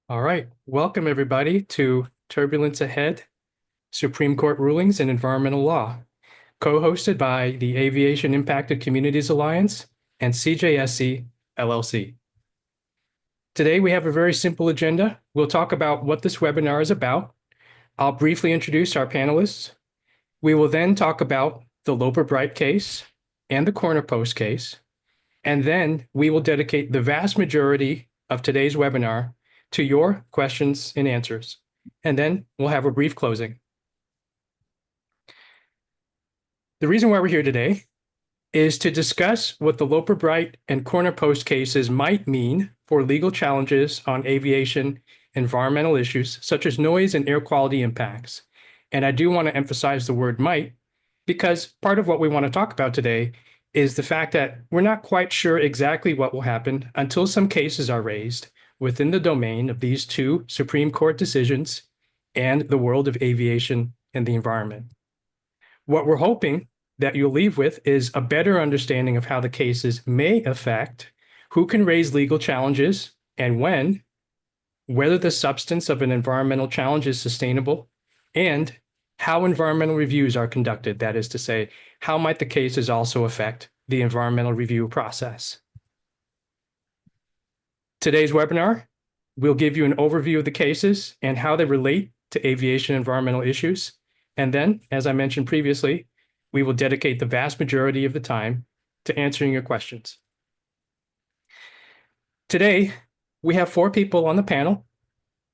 All right, welcome everybody to Turbulence Ahead, Supreme Court Rulings in Environmental Law, co-hosted by the Aviation Impacted Communities Alliance and CJSC LLC. Today we have a very simple agenda. We'll talk about what this webinar is about. I'll briefly introduce our panelists. We will then talk about the Loper Bright case and the Corner Post case, and then we will dedicate the vast majority of today's webinar to your questions and answers. And then we'll have a brief closing. The reason why we're here today is to discuss what the Loper Bright and Corner Post cases might mean for legal challenges on aviation environmental issues such as noise and air quality impacts. And I do want to emphasize the word might, because part of what we want to talk about today is the fact that we're not quite sure exactly what will happen until some cases are raised within the domain of these two Supreme Court decisions and the world of aviation and the environment. What we're hoping that you'll leave with is a better understanding of how the cases may affect who can raise legal challenges and when, whether the substance of an environmental challenge is sustainable, and how environmental reviews are conducted. That is to say, how might the cases also affect the environmental review process? Today's webinar will give you an overview of the cases and how they relate to aviation environmental issues. And then, as I mentioned previously, we will dedicate the vast majority of the time to answering your questions. Today, we have 4 people on the panel.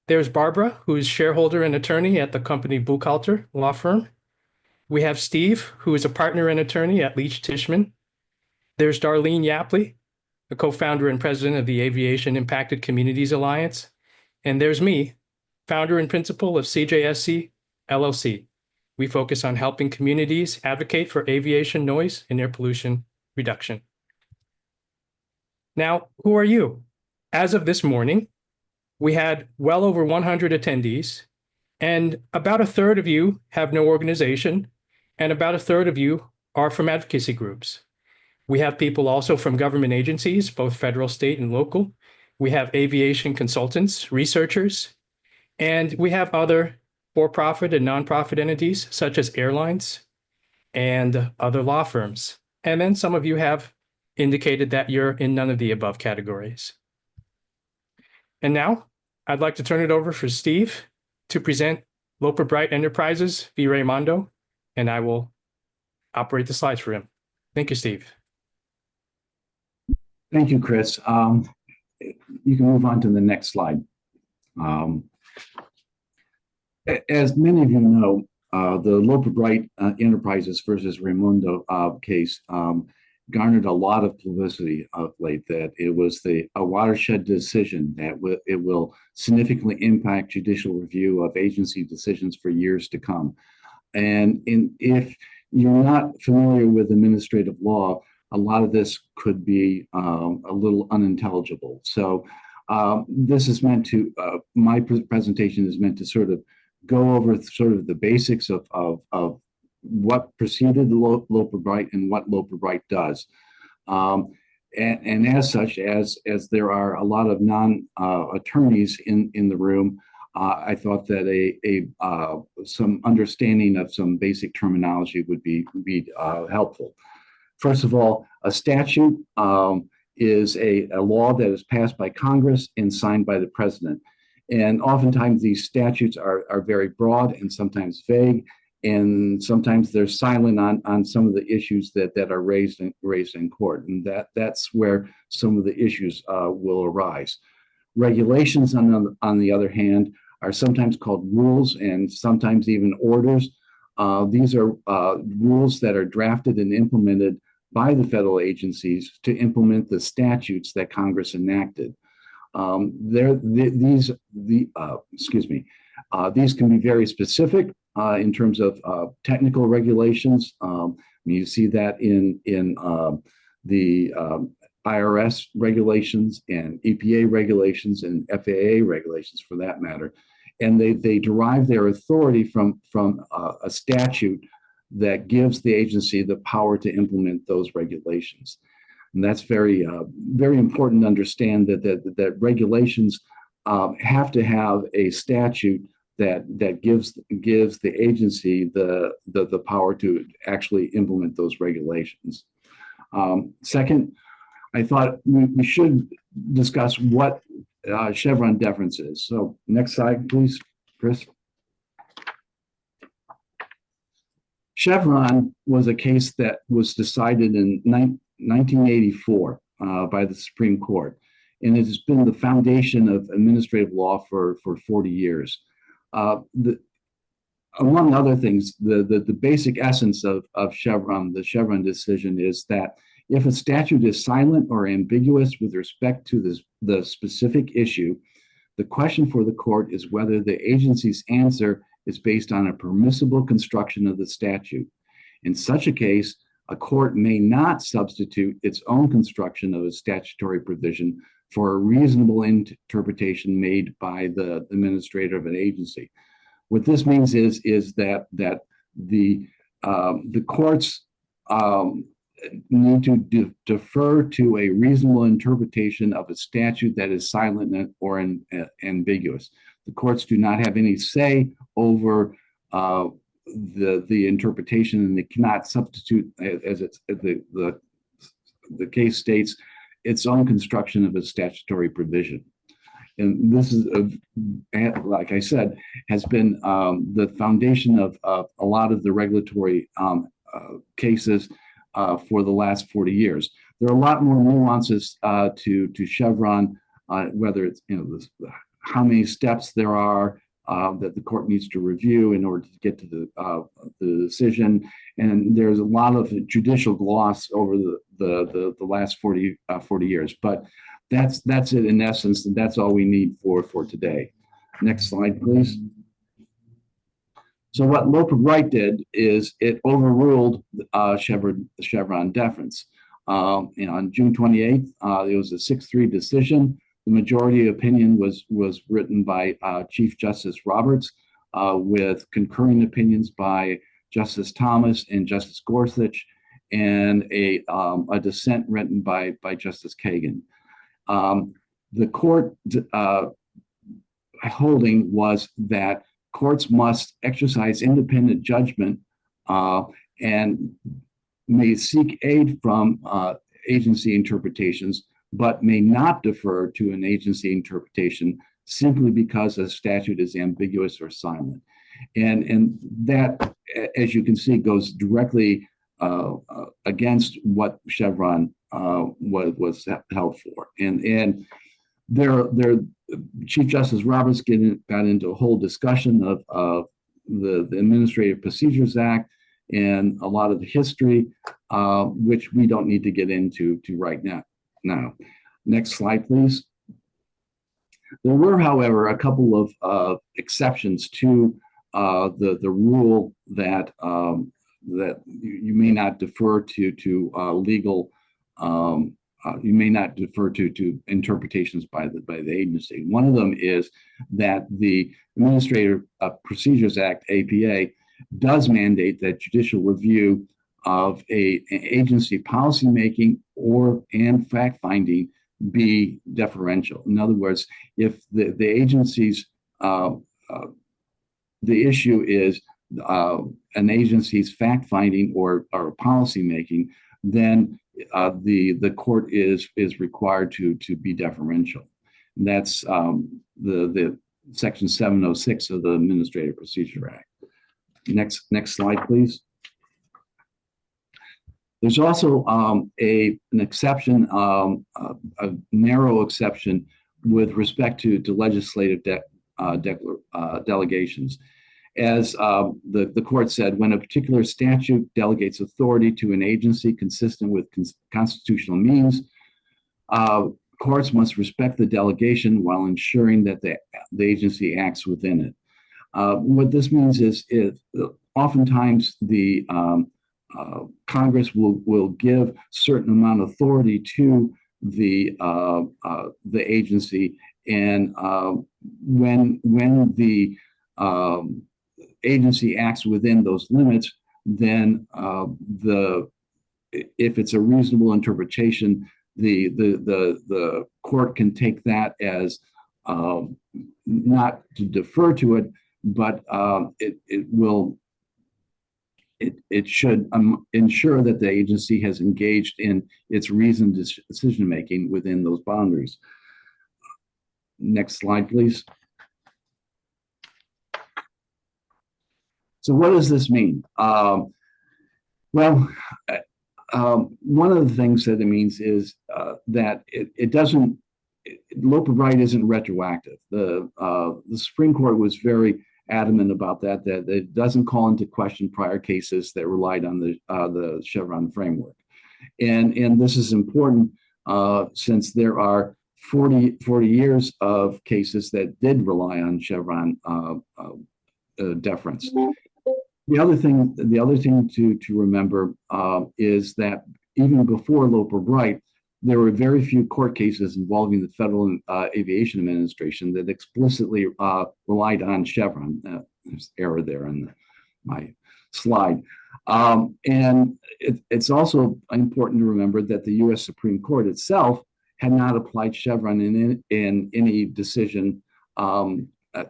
There's Barbara, who is shareholder and attorney at the company Buchalter Law Firm. We have Steve, who is a partner and attorney at Leach Tishman. There's Darlene Yapley, the co-founder and president of the Aviation Impacted Communities Alliance. And there's me, founder and principal of CJSC LLC. We focus on helping communities advocate for aviation noise and air pollution reduction. Now, who are you? As of this morning, we had well over 100 attendees, and about a third of you have no organization, and about a third of you are from advocacy groups. We have people also from government agencies, both federal, state, and local. We have aviation consultants, researchers, and we have other for-profit and nonprofit entities such as airlines and other law firms. And then some of you have indicated that you're in none of the above categories. And now I'd like to turn it over for Steve to present Loper Bright Enterprises v. Raimondo, and I will operate the slides for him. Thank you, Steve. Thank you, Chris. You can move on to the next slide. As many of you know, the Loper Bright Enterprises versus Raimondo case garnered a lot of publicity of late, that it was a watershed decision that it will significantly impact judicial review of agency decisions for years to come. And if you're not familiar with administrative law, a lot of this could be a little unintelligible. So this is meant to, my presentation is meant to sort of go over sort of the basics of what preceded Loper Bright and what Loper Bright does. And as such, as there are a lot of non-attorneys in the room, I thought that some understanding of some basic terminology would be helpful. First of all, a statute is a law that is passed by Congress and signed by the president. And oftentimes these statutes are very broad and sometimes vague, and sometimes they're silent on some of the issues that are raised in court. And that's where some of the issues will arise. Regulations, on the other hand, are sometimes called rules and sometimes even orders. These are rules that are drafted and implemented by the federal agencies to implement the statutes that Congress enacted. These can be very specific in terms of technical regulations. You see that in the IRS regulations and EPA regulations and FAA regulations, for that matter. And they derive their authority from a statute that gives the agency the power to implement those regulations. And that's very important to understand that regulations have to have a statute that gives the agency the power to actually implement those regulations. Second, I thought we should discuss what Chevron deference is. So next slide, please, Chris. Chevron was a case that was decided in 1984 by the Supreme Court, and it has been the foundation of administrative law for 40 years. Among other things, the basic essence of Chevron, the Chevron decision, is that if a statute is silent or ambiguous with respect to the specific issue, the question for the court is whether the agency's answer is based on a permissible construction of the statute. In such a case, a court may not substitute its own construction of a statutory provision for a reasonable interpretation made by the administrator of an agency. What this means is that the courts need to defer to a reasonable interpretation of a statute that is silent or ambiguous. The courts do not have any say over the interpretation, and they cannot substitute, as the case states, its own construction of a statutory provision. And this is, like I said, has been the foundation of a lot of the regulatory cases for the last 40 years. There are a lot more nuances to Chevron, whether it's how many steps there are that the court needs to review in order to get to the decision, and there's a lot of judicial gloss over the last 40 years. But that's it in essence, and that's all we need for today. Next slide, please. So what Loper Bright did is it overruled Chevron deference. On June 28th, it was a 6-3 decision. The majority opinion was written by Chief Justice Roberts, with concurring opinions by Justice Thomas and Justice Gorsuch, and a dissent written by Justice Kagan. The court holding was that courts must exercise independent judgment and may seek aid from agency interpretations, but may not defer to an agency interpretation simply because a statute is ambiguous or silent. And that, as you can see, goes directly against what Chevron was held for. And Chief Justice Roberts got into a whole discussion of the Administrative Procedures Act and a lot of the history, which we don't need to get into right now. Next slide, please. There were, however, a couple of exceptions to the rule that you may not defer to legal. You may not defer to interpretations by the agency. One of them is that the Administrative Procedures Act, APA, does mandate that judicial review of an agency policymaking and fact-finding be deferential. In other words, if the agency's the issue is an agency's fact-finding or policymaking, then the court is required to be deferential. And that's the Section 706 of the Administrative Procedure Act. Next slide, please. There's also an exception, a narrow exception with respect to legislative delegations. As the court said, when a particular statute delegates authority to an agency consistent with constitutional means, courts must respect the delegation while ensuring that the agency acts within it. What this means is oftentimes the Congress will give certain amount of authority to the agency, and when the agency acts within those limits, then if it's a reasonable interpretation, the court can take that as not to defer to it, but it should ensure that the agency has engaged in its reasoned decision making within those boundaries. Next slide, please. So what does this mean? Well, one of the things that it means is that it doesn't, Loper Bright isn't retroactive. The Supreme Court was very adamant about that it doesn't call into question prior cases that relied on the Chevron framework. And this is important since there are 40 years of cases that did rely on Chevron deference. The other thing to remember is that even before Loper Bright, there were very few court cases involving the Federal Aviation Administration that explicitly relied on Chevron. There's error there in my slide. And it's also important to remember that the U.S. Supreme Court itself had not applied Chevron in any decision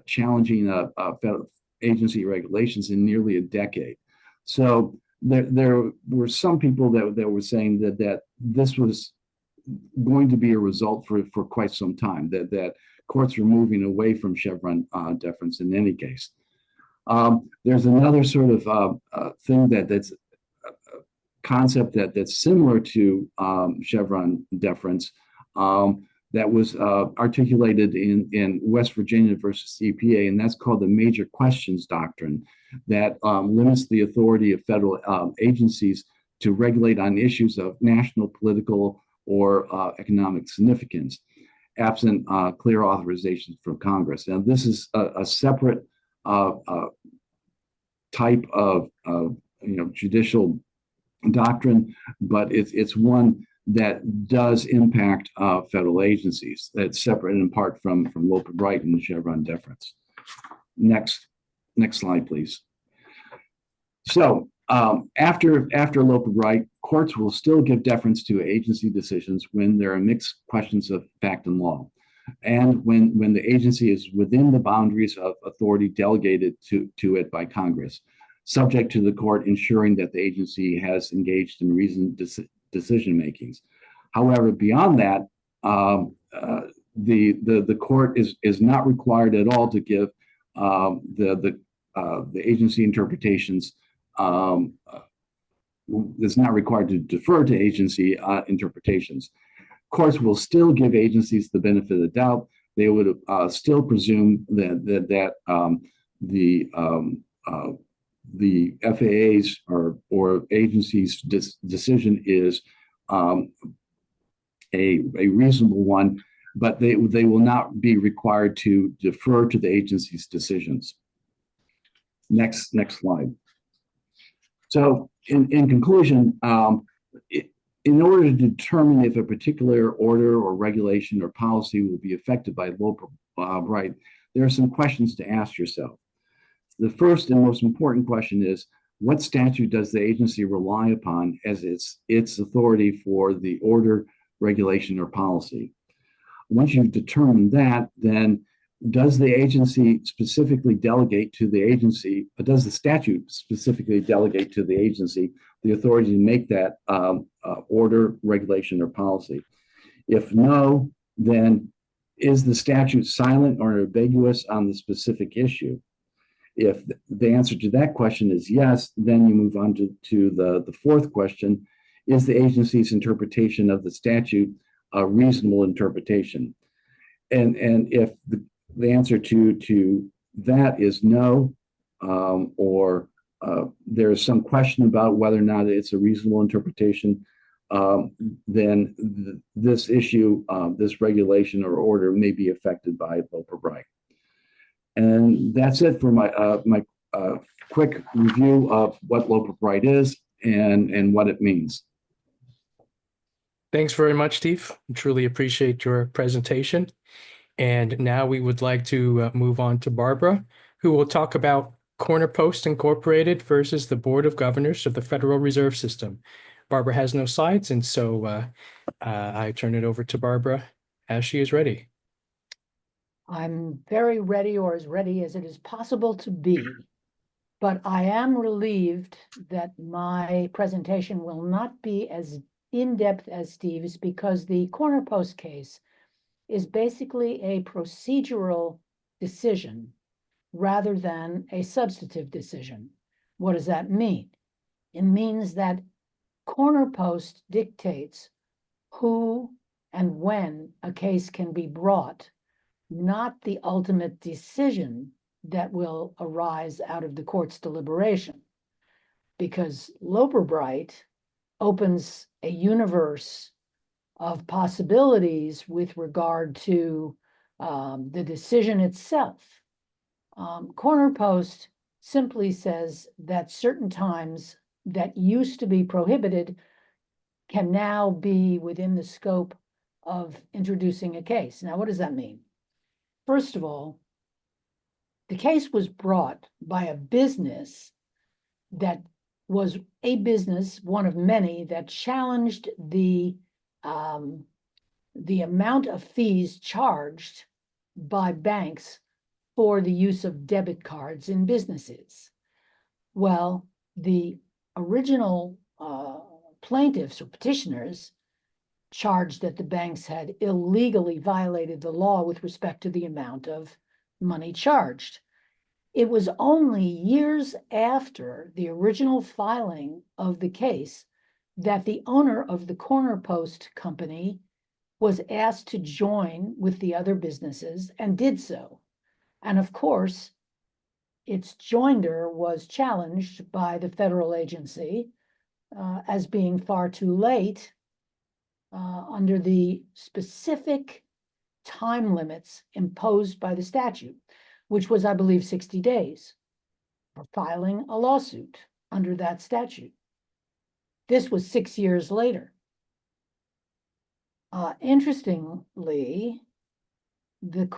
challenging federal agency regulations in nearly a decade. So there were some people that were saying that this was going to be a result for quite some time, that courts were moving away from Chevron deference in any case. There's another sort of thing that's a concept that's similar to Chevron deference that was articulated in West Virginia versus EPA, and that's called the Major Questions Doctrine, that limits the authority of federal agencies to regulate on issues of national, political, or economic significance, absent clear authorization from Congress. Now, this is a separate type of judicial doctrine, but it's one that does impact federal agencies. That's separate and apart from Loper Bright and Chevron deference. Next slide, please. So after Loper Bright, courts will still give deference to agency decisions when there are mixed questions of fact and law, and when the agency is within the boundaries of authority delegated to it by Congress, subject to the court ensuring that the agency has engaged in reasoned decision makings. However, beyond that, the court is not required at all to give the agency interpretations. It's not required to defer to agency interpretations. Courts will still give agencies the benefit of the doubt. They would still presume that the FAA's or agency's decision is a reasonable one, but they will not be required to defer to the agency's decisions. Next slide. So in conclusion, in order to determine if a particular order or regulation or policy will be affected by Loper Bright, there are some questions to ask yourself. The first and most important question is, what statute does the agency rely upon as its authority for the order, regulation, or policy? Once you've determined that, then does the agency specifically delegate to the agency, does the statute specifically delegate to the agency the authority to make that order, regulation, or policy? If no, then is the statute silent or ambiguous on the specific issue? If the answer to that question is yes, then you move on to the fourth question: is the agency's interpretation of the statute a reasonable interpretation? And if the answer to that is no, or there's some question about whether or not it's a reasonable interpretation, then this issue, this regulation or order may be affected by Loper Bright. And that's it for my quick review of what Loper Bright is and what it means. Thanks very much, Steve. I truly appreciate your presentation. And now we would like to move on to Barbara, who will talk about Corner Post Incorporated versus the Board of Governors of the Federal Reserve System. Barbara has no slides, and so I turn it over to Barbara as she is ready. I'm very ready, or as ready as it is possible to be. But I am relieved that my presentation will not be as in-depth as Steve's, because the corner post case is basically a procedural decision rather than a substantive decision. What does that mean? It means that corner post dictates who and when a case can be brought, not the ultimate decision that will arise out of the court's deliberation. Because Loper Bright opens a universe of possibilities with regard to the decision itself. Corner post simply says that certain times that used to be prohibited can now be within the scope of introducing a case. Now, what does that mean? First of all, the case was brought by a business that was a business, one of many, that challenged the amount of fees charged by banks for the use of debit cards in businesses. Well, the original plaintiffs or petitioners charged that the banks had illegally violated the law with respect to the amount of money charged. It was only years after the original filing of the case that the owner of the corner post company was asked to join with the other businesses and did so. And of course, its joinder was challenged by the federal agency as being far too late under the specific time limits imposed by the statute, which was, I believe, 60 days for filing a lawsuit under that statute. This was 6 years later. Interestingly, the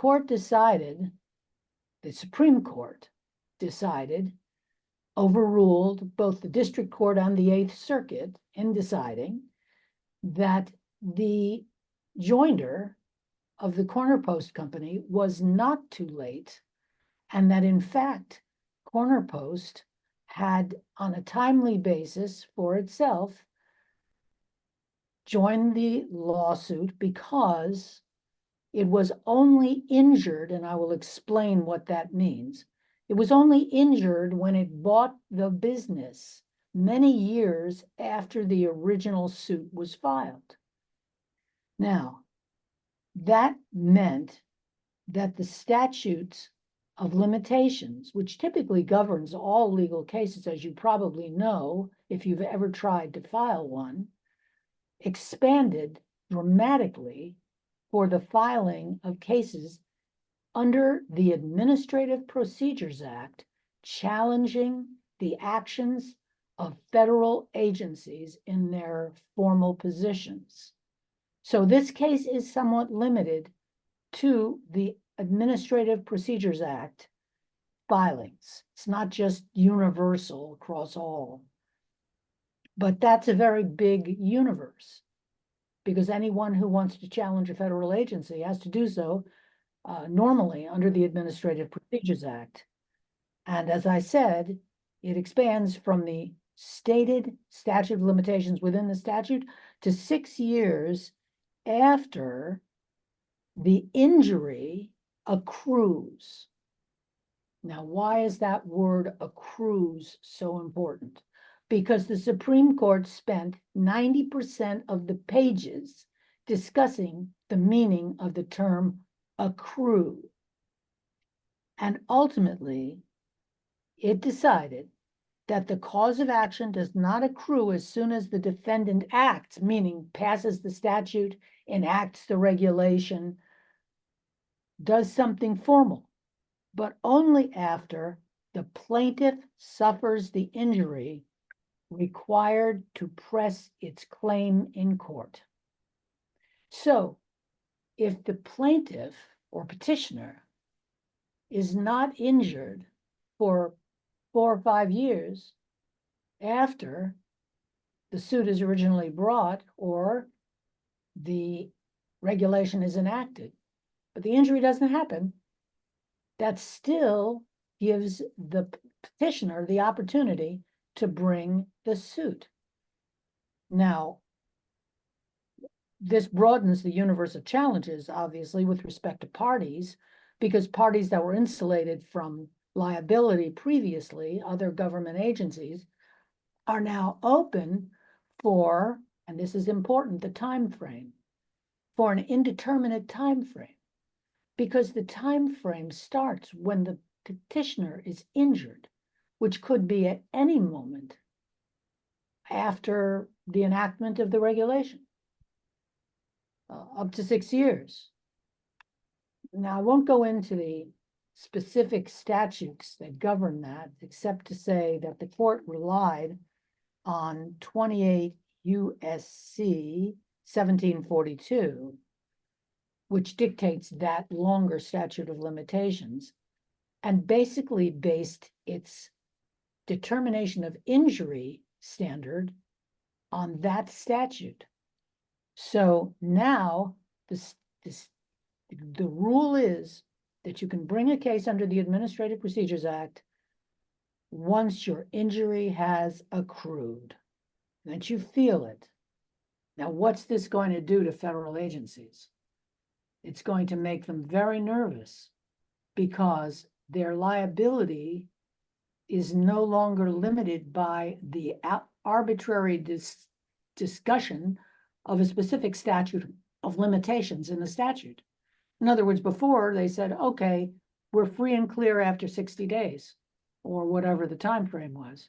Supreme Court decided, overruled both the district court and the Eighth Circuit in deciding that the joinder of the corner post company was not too late, and that in fact, corner post had, on a timely basis for itself, joined the lawsuit because it was only injured, and I will explain what that means. It was only injured when it bought the business many years after the original suit was filed. Now, that meant that the statutes of limitations, which typically governs all legal cases, as you probably know, if you've ever tried to file one, expanded dramatically for the filing of cases under the Administrative Procedures Act, challenging the actions of federal agencies in their formal positions. So this case is somewhat limited to the Administrative Procedures Act filings. It's not just universal across all. But that's a very big universe, because anyone who wants to challenge a federal agency has to do so normally under the Administrative Procedures Act. And as I said, it expands from the stated statute of limitations within the statute to 6 years after the injury accrues. Now, why is that word accrues so important? Because the Supreme Court spent 90% of the pages discussing the meaning of the term accrue. And ultimately, it decided that the cause of action does not accrue as soon as the defendant acts, meaning passes the statute, enacts the regulation, does something formal, but only after the plaintiff suffers the injury required to press its claim in court. So, if the plaintiff or petitioner is not injured for 4 or 5 years after the suit is originally brought or the regulation is enacted, but the injury doesn't happen that still gives the petitioner the opportunity to bring the suit. Now, this broadens the universe of challenges, obviously, with respect to parties, because parties that were insulated from liability previously, other government agencies, are now open for, and this is important, the time frame, for an indeterminate time frame, because the time frame starts when the petitioner is injured, which could be at any moment after the enactment of the regulation, up to 6 years. Now, I won't go into the specific statutes that govern that, except to say that the court relied on 28 U.S.C. 1742, which dictates that longer statute of limitations, and basically based its determination of injury standard on that statute. So now the rule is that you can bring a case under the Administrative Procedures Act once your injury has accrued, that you feel it. Now, what's this going to do to federal agencies? It's going to make them very nervous, because their liability is no longer limited by the arbitrary discussion of a specific statute of limitations in the statute. In other words, before they said, okay, we're free and clear after 60 days or whatever the time frame was.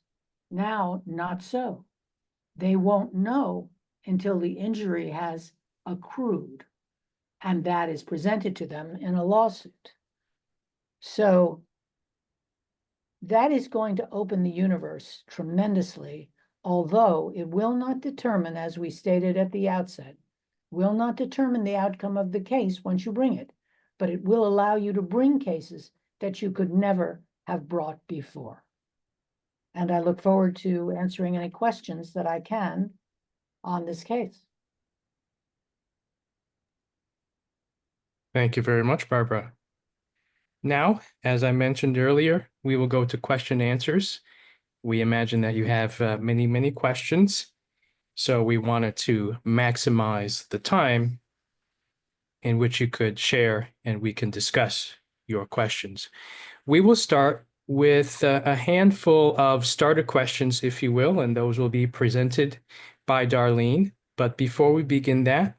Now, not so. They won't know until the injury has accrued, and that is presented to them in a lawsuit. So that is going to open the universe tremendously, although it will not determine, as we stated at the outset, will not determine the outcome of the case once you bring it, but it will allow you to bring cases that you could never have brought before. And I look forward to answering any questions that I can on this case. Thank you very much, Barbara. Now, as I mentioned earlier, we will go to question answers. We imagine that you have many questions, so we wanted to maximize the time in which you could share and we can discuss your questions. We will start with a handful of starter questions, if you will, and those will be presented by Darlene. But before we begin that,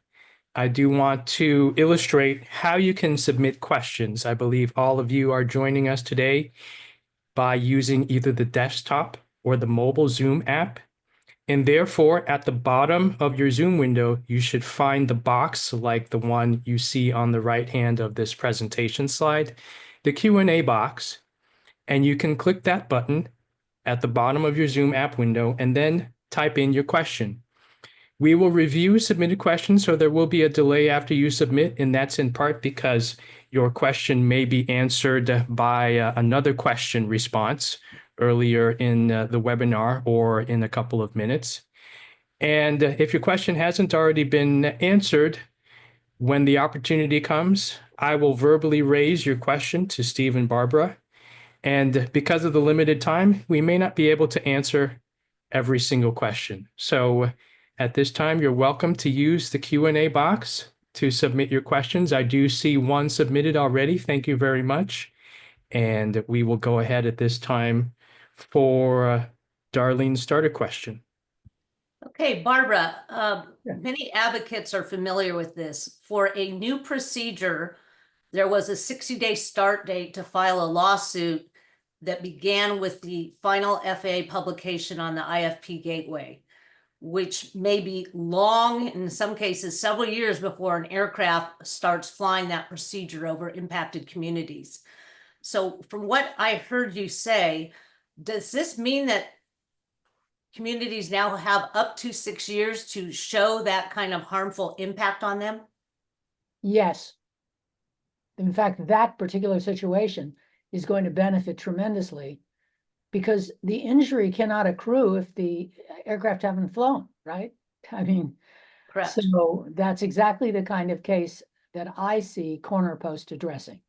I do want to illustrate how you can submit questions. I believe all of you are joining us today by using either the desktop or the mobile Zoom app. And therefore, at the bottom of your Zoom window, you should find the box like the one you see on the right hand of this presentation slide, the Q&A box. And you can click that button at the bottom of your Zoom app window and then type in your question. We will review submitted questions, so there will be a delay after you submit, and that's in part because your question may be answered by another question response earlier in the webinar or in a couple of minutes. And if your question hasn't already been answered, when the opportunity comes, I will verbally raise your question to Steve and Barbara. And because of the limited time, we may not be able to answer every single question. So at this time, you're welcome to use the Q&A box to submit your questions. I do see one submitted already. Thank you very much. And we will go ahead at this time for Darlene's starter question. Okay, Barbara, many advocates are familiar with this. For a new procedure, there was a 60-day start date to file a lawsuit that began with the final FAA publication on the IFP Gateway, which may be long, in some cases, several years before an aircraft starts flying that procedure over impacted communities. So from what I heard you say, does this mean that communities now have up to 6 years to show that kind of harmful impact on them? Yes. In fact, that particular situation is going to benefit tremendously, because the injury cannot accrue if the aircraft haven't flown, right? I mean, Correct. So that's exactly the kind of case that I see Corner Post addressing.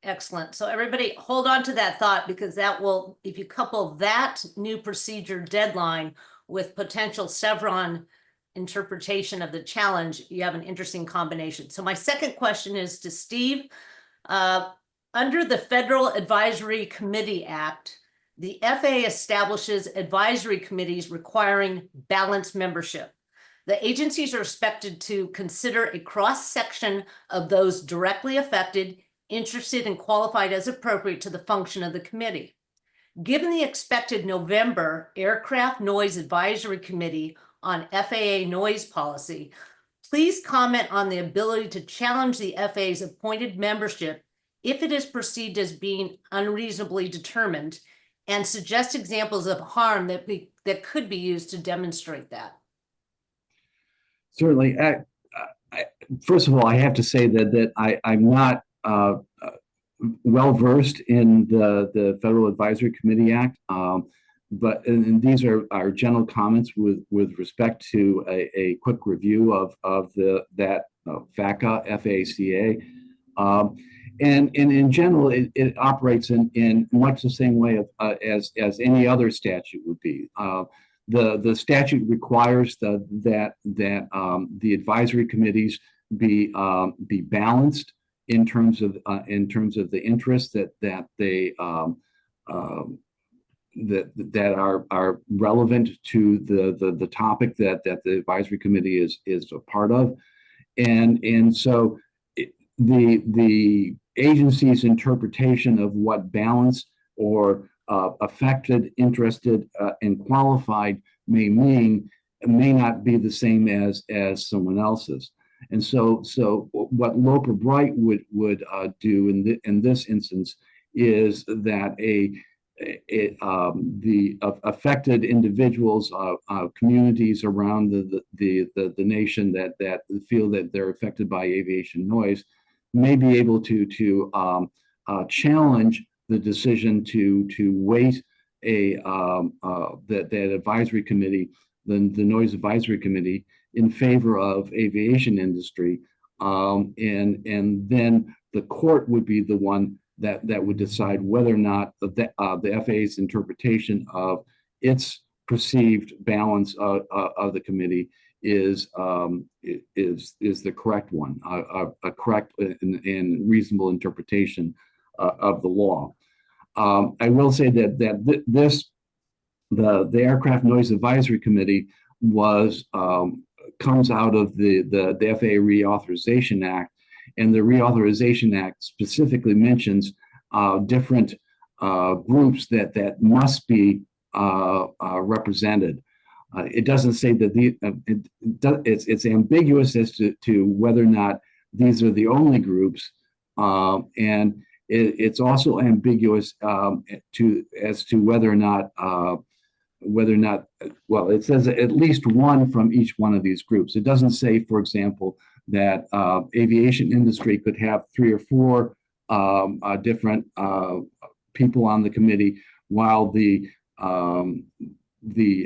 Excellent. So everybody hold on to that thought, because that will, if you couple that new procedure deadline with potential Chevron interpretation of the challenge, you have an interesting combination. So my second question is to Steve. Under the Federal Advisory Committee Act, the FAA establishes advisory committees requiring balanced membership. The agencies are expected to consider a cross-section of those directly affected, interested, and qualified as appropriate to the function of the committee. Given the expected November Aircraft Noise Advisory Committee on FAA noise policy, please comment on the ability to challenge the FAA's appointed membership if it is perceived as being unreasonably determined, and suggest examples of harm that could be used to demonstrate that. Certainly. First of all, I have to say that I'm not well versed in the Federal Advisory Committee Act, but these are our general comments with respect to a quick review of that FACA, FACA. And in general, it operates in much the same way as any other statute would be. The statute requires that the advisory committees be balanced in terms of the interests that they that are relevant to the topic that the advisory committee is a part of, and so the agency's interpretation of what balanced or affected, interested, and qualified may mean may not be the same as someone else's. And so what Loper Bright would do in this instance is that the affected individuals, communities around the nation that feel that they're affected by aviation noise may be able to challenge the decision to weight that advisory committee, the noise advisory committee, in favor of aviation industry, and then the court would be the one that would decide whether or not the FAA's interpretation of its perceived balance of the committee is the correct one, a correct and reasonable interpretation of the law. I will say that the Aircraft Noise Advisory Committee comes out of the FAA Reauthorization Act, and the Reauthorization Act specifically mentions different groups that must be represented. It doesn't say that it's ambiguous as to whether or not these are the only groups, and it's also ambiguous as to whether or not well, it says at least one from each one of these groups. It doesn't say, for example, that aviation industry could have 3 or 4 different people on the committee, while the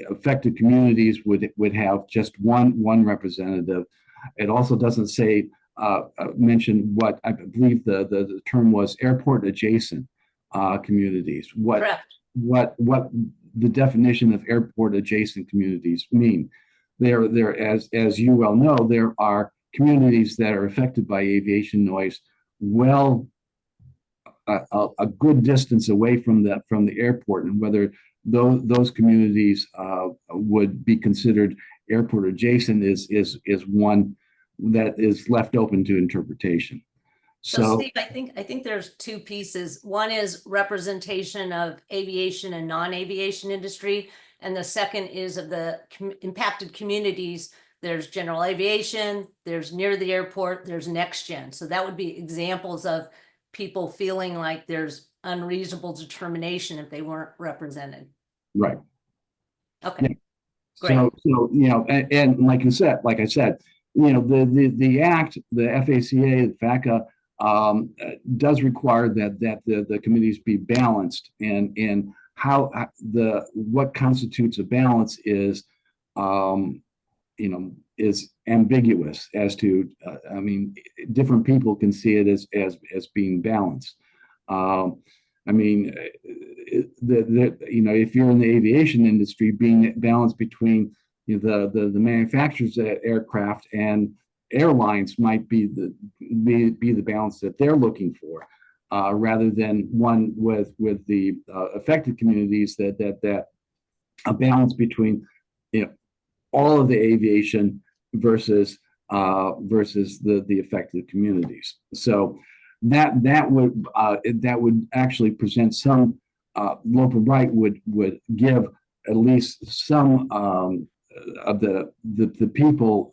affected communities would have just one representative. It also doesn't say mention what I believe the term was, airport adjacent communities. What the definition of airport adjacent communities mean. There as you well know, there are communities that are affected by aviation noise a good distance away from the airport, and whether those communities would be considered airport adjacent is one that is left open to interpretation. So Steve, I think there's 2 pieces. One is representation of aviation and non-aviation industry, and the second is of the impacted communities. There's general aviation, there's near the airport, there's next gen. So that would be examples of people feeling like there's unreasonable determination if they weren't represented. Right. Okay. Yeah. Great. So and like I said, the act, the FACA, the FACA, does require that the committees be balanced, and how what constitutes a balance is is ambiguous as to I mean, different people can see it as being balanced. I mean, if you're in the aviation industry, being balanced between the manufacturers of aircraft and airlines might be the balance that they're looking for, rather than one with the affected communities that a balance between all of the aviation versus the affected communities. So that would actually present some Loper Bright would give at least some of the people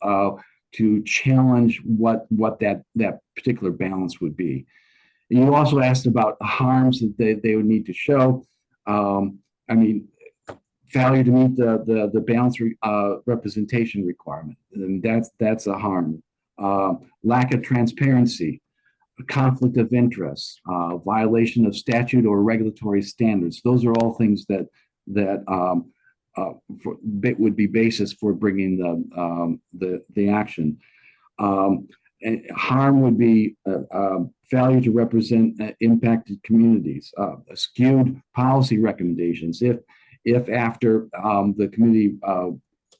to challenge what that particular balance would be. You also asked about harms that they would need to show. I mean, failure to meet the balance representation requirement, and that's a harm. Lack of transparency, a conflict of interest, violation of statute or regulatory standards. Those are all things that would be basis for bringing the action. And harm would be failure to represent impacted communities, skewed policy recommendations. If after the committee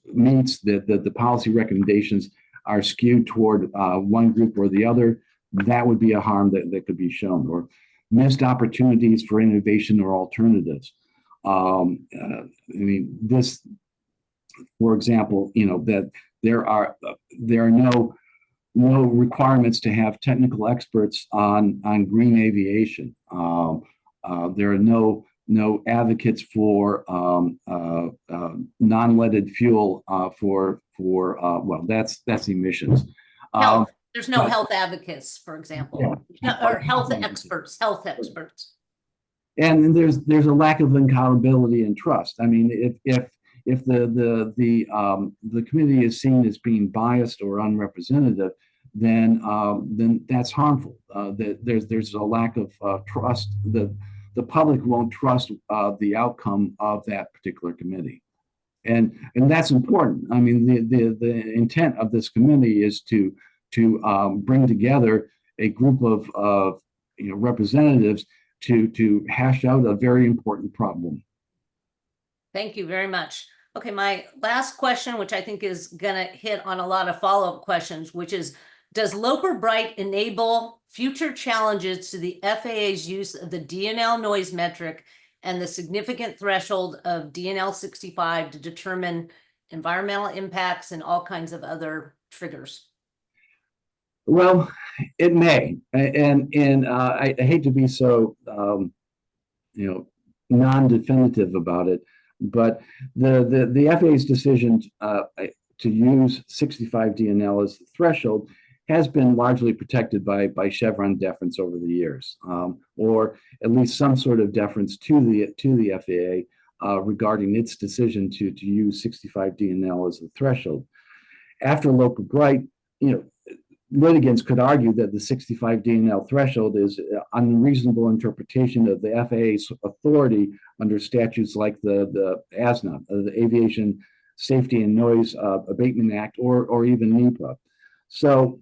meets the policy recommendations are skewed toward one group or the other, that would be a harm that could be shown, or missed opportunities for innovation or alternatives. I mean, this, for example, that there are no requirements to have technical experts on green aviation. There are no advocates for non-leaded fuel for well, that's emissions. Health. There's no health advocates, for example, or health experts. And there's a lack of accountability and trust. I mean, if the committee is seen as being biased or unrepresentative, then that's harmful. There's a lack of trust. The public won't trust the outcome of that particular committee, and that's important. I mean, the intent of this committee is to bring together a group of representatives to hash out a very important problem. Thank you very much. Okay, my last question, which I think is gonna hit on a lot of follow-up questions, which is, does Loper Bright enable future challenges to the FAA's use of the DNL noise metric and the significant threshold of DNL 65 to determine environmental impacts and all kinds of other triggers? Well, it may, and I hate to be so non-definitive about it, but the FAA's decision to use 65 DNL as the threshold has been largely protected by Chevron deference over the years, or at least some sort of deference to the FAA regarding its decision to use 65 DNL as the threshold. After Loper Bright, litigants could argue that the 65 DNL threshold is an unreasonable interpretation of the FAA's authority under statutes like the ASNA, the Aviation Safety and Noise Abatement Act, or even NEPA. So,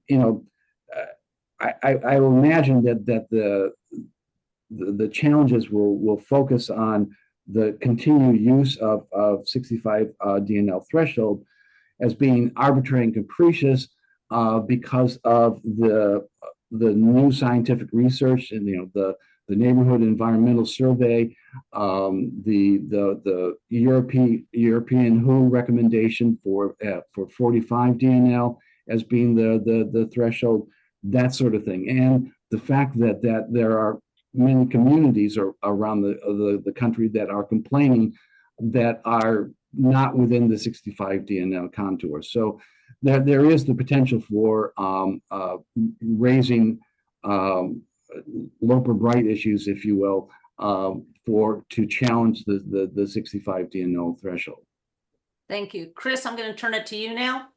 I will imagine that the challenges will focus on the continued use of 65 DNL threshold as being arbitrary and capricious, because of the new scientific research and the neighborhood environmental survey, the European WHO recommendation for 45 DNL as being the threshold, that sort of thing, and the fact that there are many communities around the country that are complaining that are not within the 65 DNL contour. So there is the potential for raising Loper Bright issues, if you will, to challenge the 65 DNL threshold. Thank you. Chris, I'm going to turn it to you now.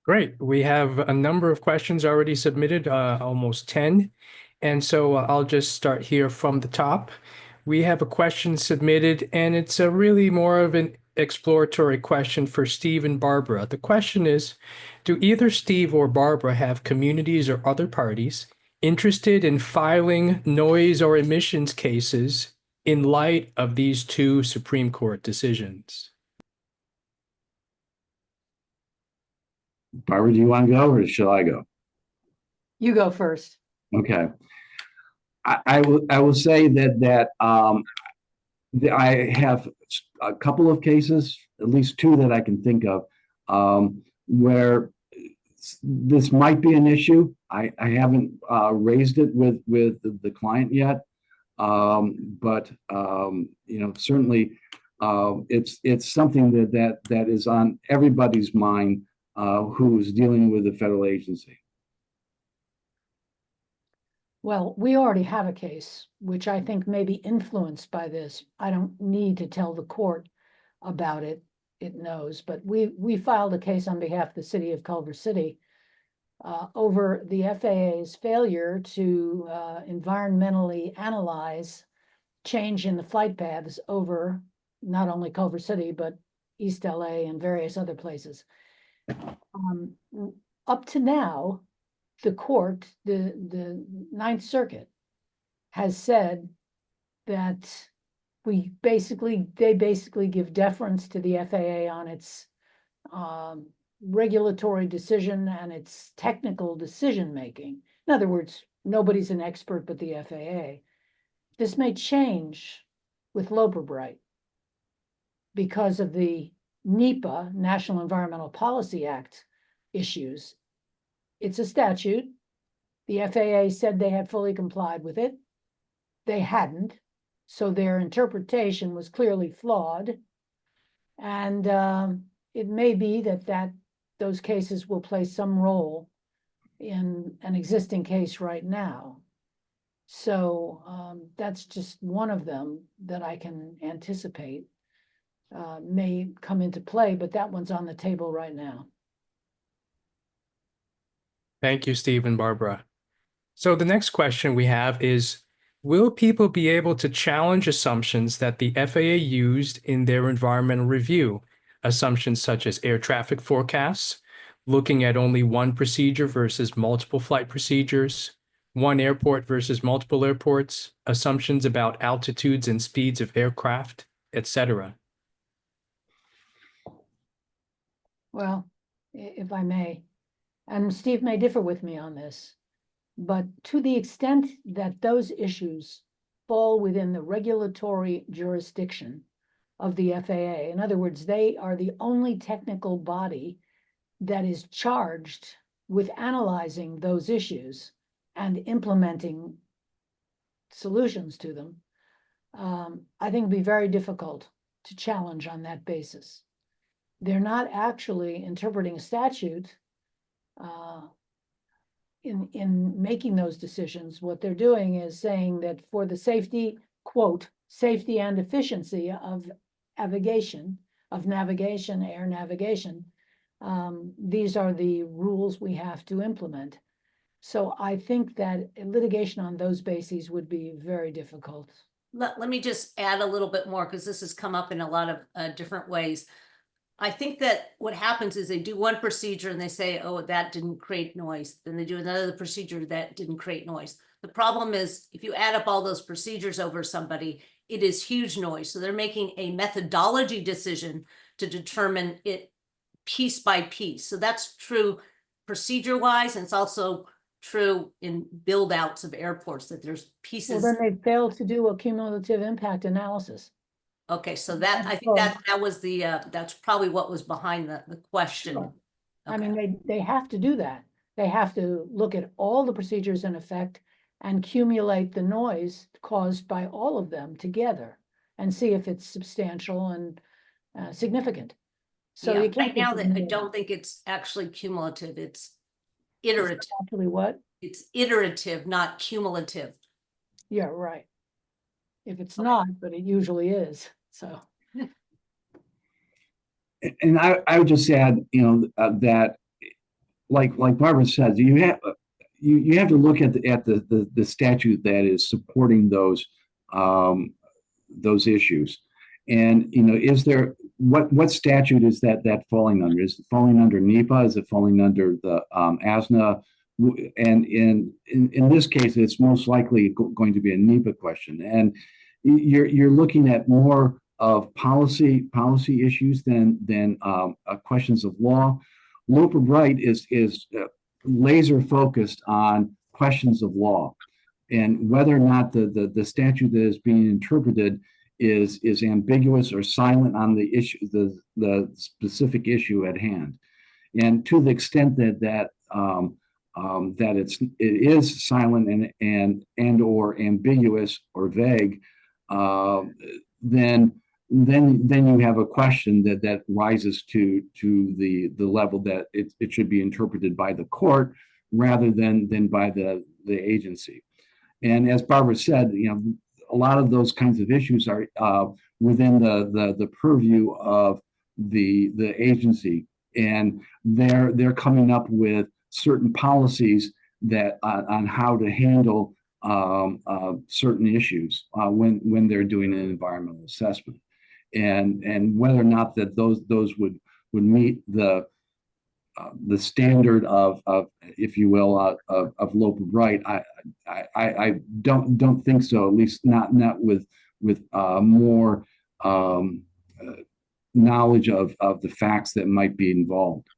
Great. We have a number of questions already submitted, almost 10. And so I'll just start here from the top. We have a question submitted, and it's a really more of an exploratory question for Steve and Barbara. The question is, do either Steve or Barbara have communities or other parties interested in filing noise or emissions cases in light of these two Supreme Court decisions? Barbara, do you want to go or shall I go? You go first. Okay. I will say that I have a couple of cases, at least two that I can think of, where this might be an issue. I haven't raised it with the client yet, but certainly it's something that is on everybody's mind who's dealing with a federal agency. Well, we already have a case, which I think may be influenced by this. I don't need to tell the court about it. It knows, but we filed a case on behalf of the city of Culver City over the FAA's failure to environmentally analyze change in the flight paths over not only Culver City, but East LA and various other places. Up to now, the court, the Ninth Circuit, has said that they basically give deference to the FAA on its regulatory decision and its technical decision making. In other words, nobody's an expert but the FAA. This may change with Loper Bright because of the NEPA, National Environmental Policy Act issues. It's a statute. The FAA said they had fully complied with it. They hadn't, so their interpretation was clearly flawed. And it may be that those cases will play some role in an existing case right now. So that's just one of them that I can anticipate may come into play, but that one's on the table right now. Thank you, Steve and Barbara. So the next question we have is, will people be able to challenge assumptions that the FAA used in their environmental review? Assumptions such as air traffic forecasts, looking at only one procedure versus multiple flight procedures, one airport versus multiple airports, assumptions about altitudes and speeds of aircraft, etc. Well, if I may, and Steve may differ with me on this, but to the extent that those issues fall within the regulatory jurisdiction of the FAA, in other words, they are the only technical body that is charged with analyzing those issues and implementing solutions to them, I think it'd be very difficult to challenge on that basis. They're not actually interpreting a statute in making those decisions. What they're doing is saying that for the safety, quote, safety and efficiency of navigation, air navigation, these are the rules we have to implement. So I think that litigation on those bases would be very difficult. Let me just add a little bit more, because this has come up in a lot of different ways. I think that what happens is they do one procedure and they say, oh, that didn't create noise. Then they do another procedure that didn't create noise. The problem is if you add up all those procedures over somebody, it is huge noise. So they're making a methodology decision to determine it piece by piece. So that's true procedure wise, and it's also true in build outs of airports, that there's pieces. Well, then they failed to do a cumulative impact analysis. Okay, so that, I think that was the, that's probably what was behind the question. Sure. Okay. I mean, they have to do that. They have to look at all the procedures in effect and cumulate the noise caused by all of them together and see if it's substantial and significant. So yeah, you can't right now that I don't think it's actually cumulative. It's iterative. It's actually what? It's iterative, not cumulative. Yeah, right. If it's not, but it usually is. So. And I would just add, that, like Barbara said, you have to look at the statute that is supporting those issues, and is there what statute is that falling under? Is it falling under NEPA? Is it falling under the ASNA? And in this case, it's most likely going to be a NEPA question. And you're looking at more of policy issues than questions of law. Loper Bright is laser focused on questions of law and whether or not the statute that is being interpreted is ambiguous or silent on the issue, the specific issue at hand. And to the extent that it is silent and or ambiguous or vague, then you have a question that rises to the level that it should be interpreted by the court rather than by the agency. And as Barbara said, a lot of those kinds of issues are within the purview of the agency, and they're coming up with certain policies that on how to handle certain issues when they're doing an environmental assessment, and whether or not that those would meet the standard of if you will of Loper Bright. I don't think so, at least not with more knowledge of the facts that might be involved.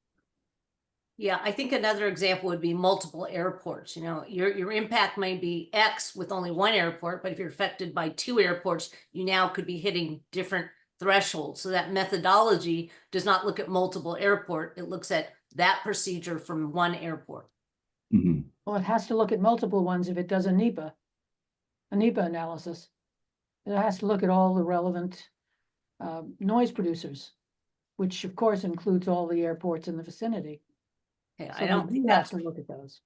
Yeah, I think another example would be multiple airports. Your impact may be X with only one airport, but if you're affected by 2 airports, you now could be hitting different thresholds. So that methodology does not look at multiple airport. It looks at that procedure from one airport. Mm-hmm. Well, it has to look at multiple ones if it does a NEPA analysis. It has to look at all the relevant noise producers, which of course includes all the airports in the vicinity. Okay, So I don't think have that's to look at those.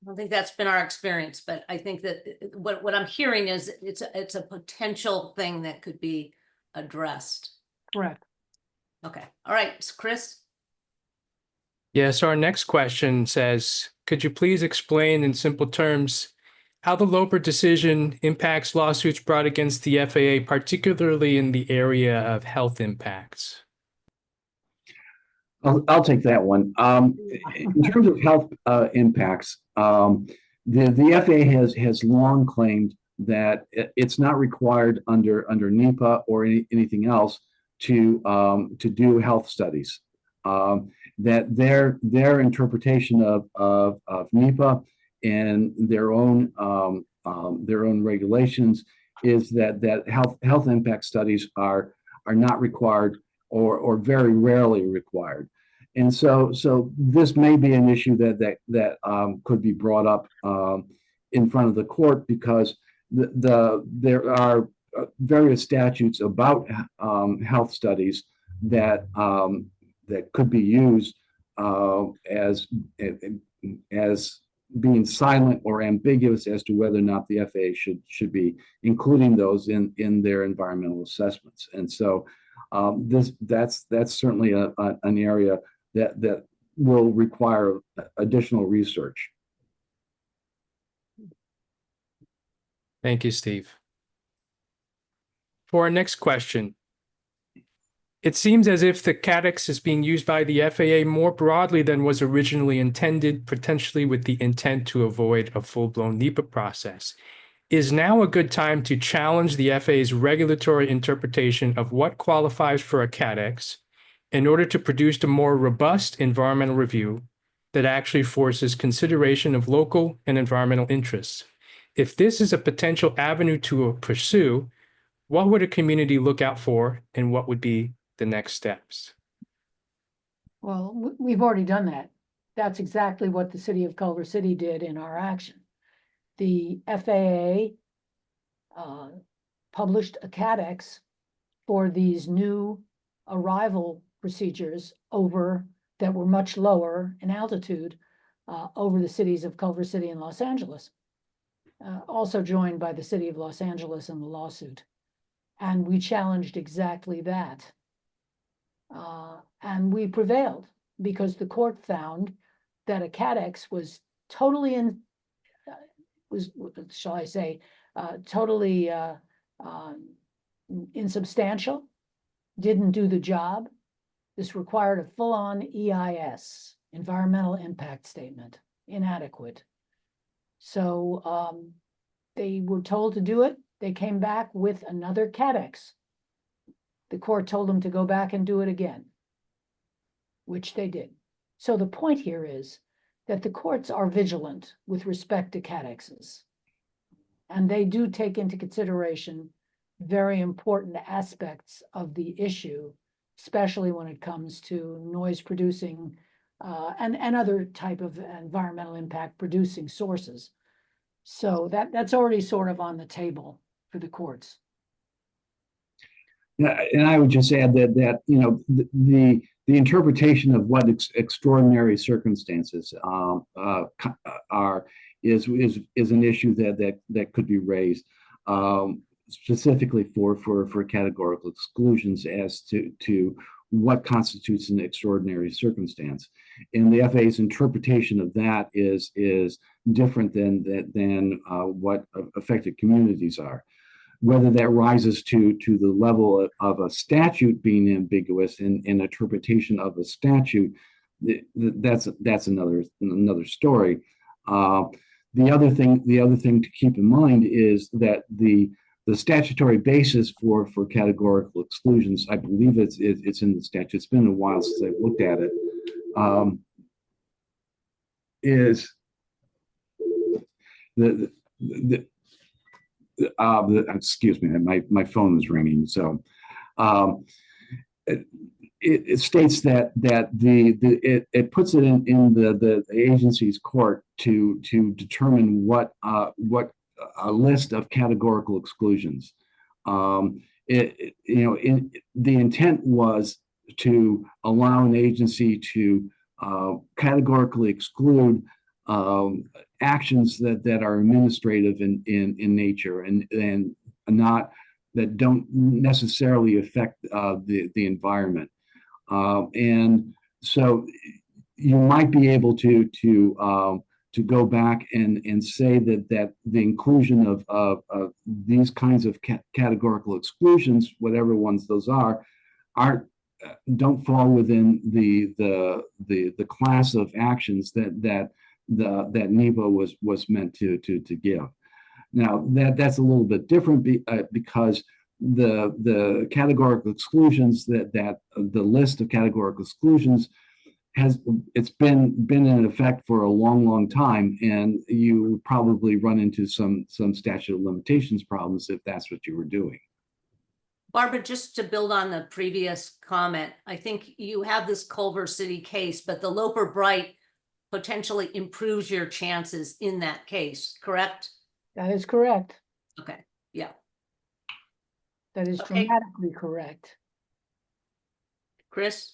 I don't think that's been our experience, but I think that what I'm hearing is it's a potential thing that could be addressed. Correct. Okay. All right, so Chris. Yeah, so our next question says, could you please explain in simple terms how the Loper decision impacts lawsuits brought against the FAA, particularly in the area of health impacts? I'll take that one. In terms of health impacts, the FAA has long claimed that it's not required under NEPA or anything else to do health studies. That their interpretation of NEPA and their own regulations is that health impact studies are not required or very rarely required. And so this may be an issue that could be brought up in front of the court, because there are various statutes about health studies that could be used as being silent or ambiguous as to whether or not the FAA should be including those in their environmental assessments. And so that's certainly an area that will require additional research. Thank you, Steve. For our next question, it seems as if the CADEX is being used by the FAA more broadly than was originally intended, potentially with the intent to avoid a full-blown NEPA process. Is now a good time to challenge the FAA's regulatory interpretation of what qualifies for a CADEX in order to produce a more robust environmental review that actually forces consideration of local and environmental interests? If this is a potential avenue to pursue, what would a community look out for, and what would be the next steps? Well, we've already done that. That's exactly what the city of Culver City did in our action. The FAA published a CADEX for these new arrival procedures that were much lower in altitude over the cities of Culver City and Los Angeles, also joined by the city of Los Angeles in the lawsuit. And we challenged exactly that. And we prevailed because the court found that a CADEX was totally totally insubstantial, didn't do the job. This required a full-on EIS, environmental impact statement. inadequate. So they were told to do it. They came back with another CADEX. The court told them to go back and do it again, which they did. So the point here is that the courts are vigilant with respect to CADEXs. And they do take into consideration very important aspects of the issue, especially when it comes to noise producing and other type of environmental impact producing sources. So that's already sort of on the table for the courts. Yeah, and I would just add that you know the interpretation of what extraordinary circumstances are is an issue that could be raised specifically for categorical exclusions as to what constitutes an extraordinary circumstance, and the FAA's interpretation of that is different than what affected communities are. Whether that rises to the level of a statute being ambiguous in interpretation of a statute, that's another story. The other thing to keep in mind is that the statutory basis for categorical exclusions, I believe it's in the statute. It's been a while since I've looked at it. Is excuse me, my phone is ringing. So it states that it puts it in the agency's court to determine what a list of categorical exclusions. The intent was to allow an agency to categorically exclude actions that are administrative in nature and not that don't necessarily affect the environment, and so you might be able to go back and say that the inclusion of these kinds of categorical exclusions, whatever ones those are, don't fall within the class of actions that NEPA was meant to give. Now that's a little bit different because the categorical exclusions that the list of categorical exclusions it's been in effect for a long time, and you would probably run into some statute of limitations problems if that's what you were doing. Barbara, just to build on the previous comment, I think you have this Culver City case, but the Loper Bright potentially improves your chances in that case, correct? That is correct. Okay, yeah. That is Okay. dramatically correct. Chris?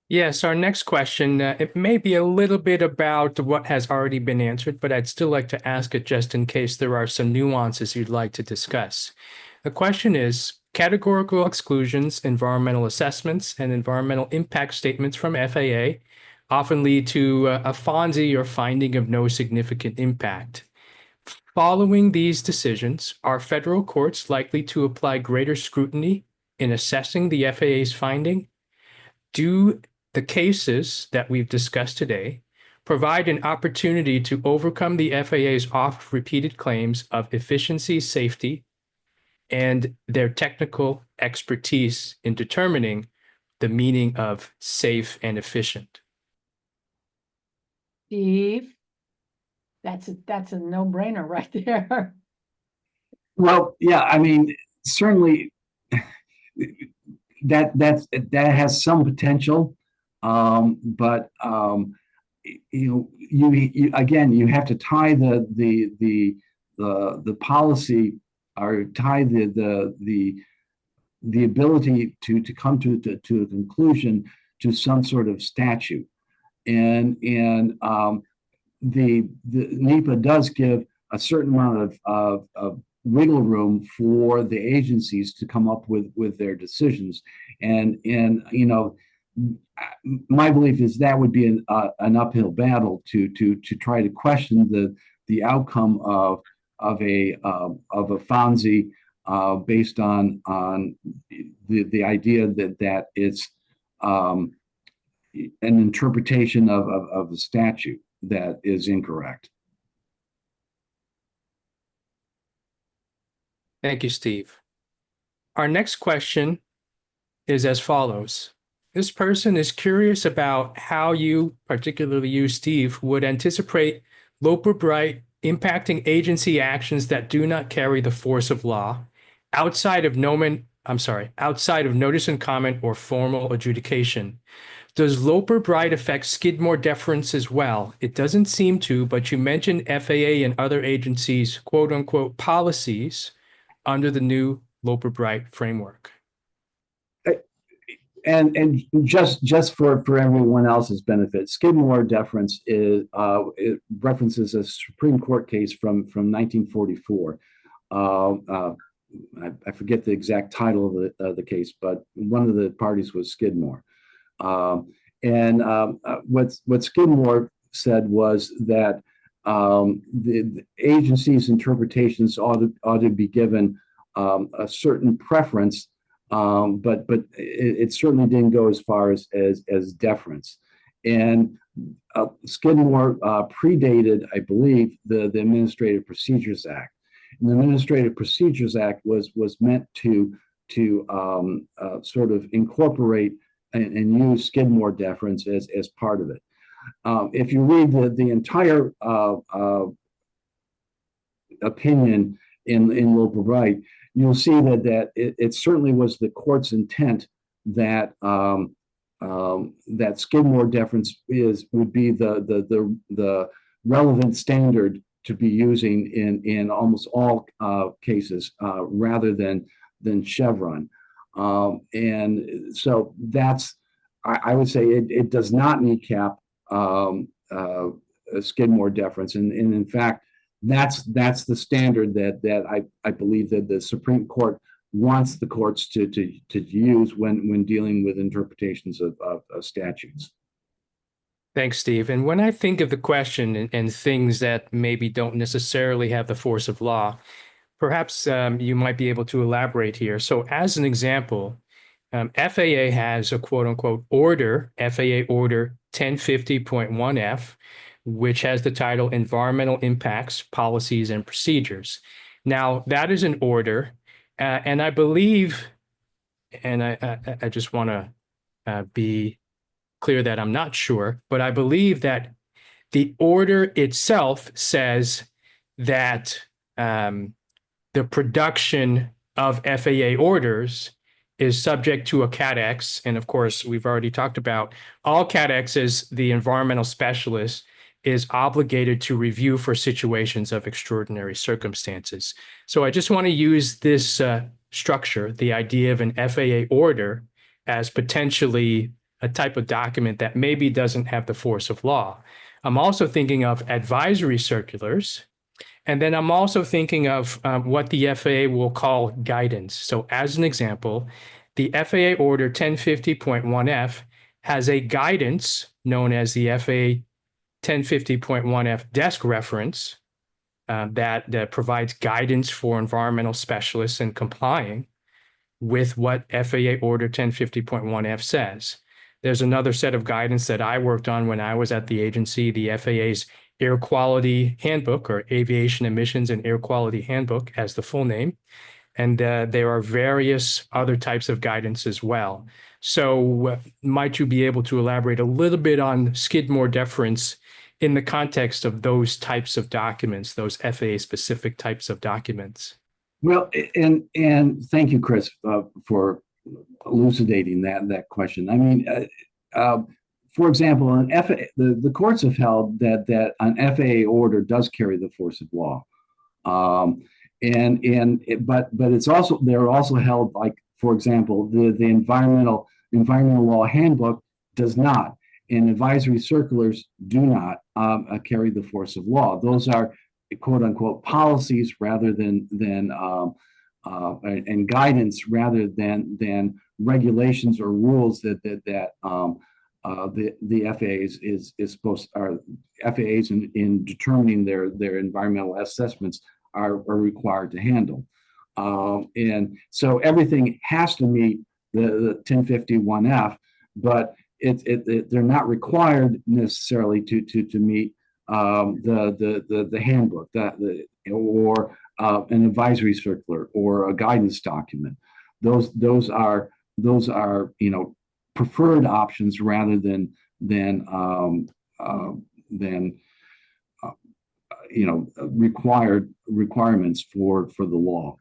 Yes, our next question, it may be a little bit about what has already been answered, but I'd still like to ask it just in case there are some nuances you'd like to discuss. The question is, categorical exclusions, environmental assessments, and environmental impact statements from FAA often lead to a FONSI or finding of no significant impact. Following these decisions, are federal courts likely to apply greater scrutiny in assessing the FAA's finding? Do the cases that we've discussed today provide an opportunity to overcome the FAA's oft-repeated claims of efficiency, safety, and their technical expertise in determining the meaning of safe and efficient? Steve, that's a no-brainer right there. Well, yeah, I mean, certainly that has some potential, but you again, you have to tie the policy, or tie the ability to come to a conclusion to some sort of statute, and the NEPA does give a certain amount of wiggle room for the agencies to come up with their decisions, and my belief is that would be an uphill battle to try to question the outcome of a FONSI based on the idea that it's an interpretation of a statute. that is incorrect. Thank you, Steve. Our next question is as follows. This person is curious about how you, particularly you, Steve, would anticipate Loper Bright impacting agency actions that do not carry the force of law outside of notice and comment or formal adjudication. Does Loper Bright affect Skidmore deference as well? It doesn't seem to, but you mentioned FAA and other agencies' quote unquote policies under the new Loper Bright framework. And just for everyone else's benefit, Skidmore deference is it references a Supreme Court case from 1944. I forget the exact title of the case, but one of the parties was Skidmore. What Skidmore said was that the agency's interpretations ought to be given a certain preference, but it certainly didn't go as far as deference. And Skidmore predated, I believe, the Administrative Procedures Act. And the Administrative Procedures Act was meant to sort of incorporate and use Skidmore deference as part of it. If you read the entire opinion in Loper Bright, you'll see that it certainly was the court's intent that that Skidmore deference would be the relevant standard to be using in almost all cases, rather than Chevron. And so I would say it does not kneecap Skidmore deference, and in fact, that's the standard that I believe that the Supreme Court wants the courts to use when dealing with interpretations of statutes. Thanks, Steve. And when I think of the question and things that maybe don't necessarily have the force of law, perhaps you might be able to elaborate here. So as an example, FAA has a quote unquote order, FAA order 1050.1F, which has the title Environmental Impacts, Policies, and Procedures. Now, that is an order, and I believe, and I just want to be clear that I'm not sure, but I believe that the order itself says that the production of FAA orders is subject to a CAT-X. And of course, we've already talked about all CAT-X's, the environmental specialist is obligated to review for situations of extraordinary circumstances. So I just want to use this structure, the idea of an FAA order, as potentially a type of document that maybe doesn't have the force of law. I'm also thinking of advisory circulars, and then I'm also thinking of what the FAA will call guidance. So as an example, the FAA Order 1050.1F has a guidance known as the FAA 1050.1F desk reference that provides guidance for environmental specialists in complying with what FAA Order 1050.1F says. There's another set of guidance that I worked on when I was at the agency, the FAA's Air Quality Handbook, or Aviation Emissions and Air Quality Handbook as the full name. And there are various other types of guidance as well. So might you be able to elaborate a little bit on Skidmore deference in the context of those types of documents, those FAA-specific types of documents? Well, and thank you, Chris, for elucidating that question. I mean, for example, the courts have held that an FAA order does carry the force of law, but it's also, they're also held, like, for example, the environmental law handbook does not, and advisory circulars do not carry the force of law. Those are quote unquote policies rather than and guidance rather than regulations or rules that the FAA's is supposed, or FAA's in determining their environmental assessments are required to handle. And so everything has to meet the 1051F, but they're not required necessarily to meet the handbook, or an advisory circular or a guidance document. Those are preferred options rather than requirements for the law.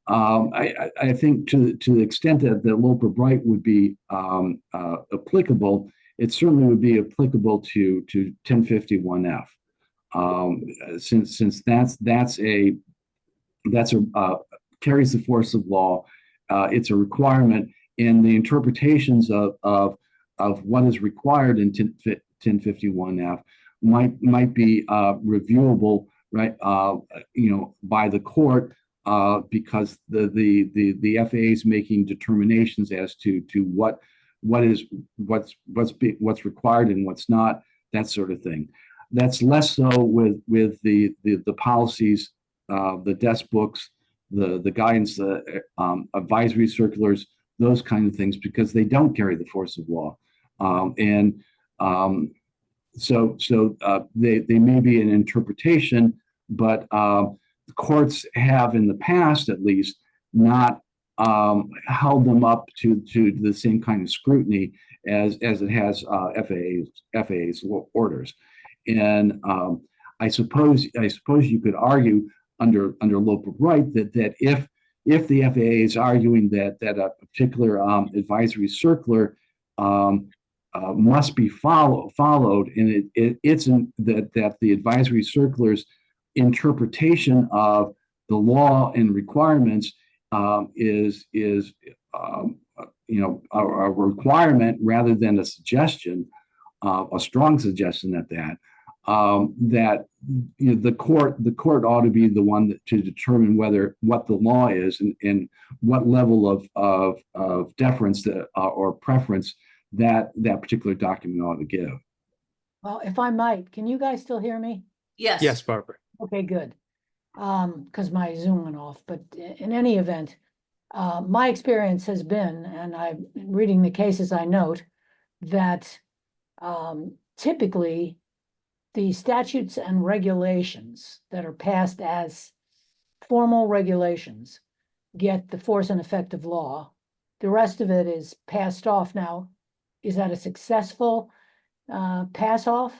I think to the extent that Loper Bright would be applicable, it certainly would be applicable to 1051F, since that's carries the force of law. It's a requirement, and the interpretations of what is required in 1051F might be reviewable, right? By the court, because the FAA is making determinations as to what's required and what's not, that sort of thing. That's less so with the policies, the desk books, the guidance, the advisory circulars, those kind of things, because they don't carry the force of law. So they may be an interpretation, but the courts have in the past, at least, not held them up to the same kind of scrutiny as it has FAA's orders. And I suppose you could argue under Loper Bright that if the FAA is arguing that a particular advisory circular must be followed, and it's that the advisory circular's interpretation of the law and requirements is a requirement rather than a suggestion, a strong suggestion at that. That the court ought to be the one to determine what the law is and what level of deference or preference that particular document ought to give. Well, if I might, can you guys still hear me? Yes. Yes, Barbara. Okay, good. Because my Zoom went off, but in any event, my experience has been, and I'm reading the cases I note, that typically the statutes and regulations that are passed as formal regulations get the force and effect of law. The rest of it is passed off. Now, is that a successful pass off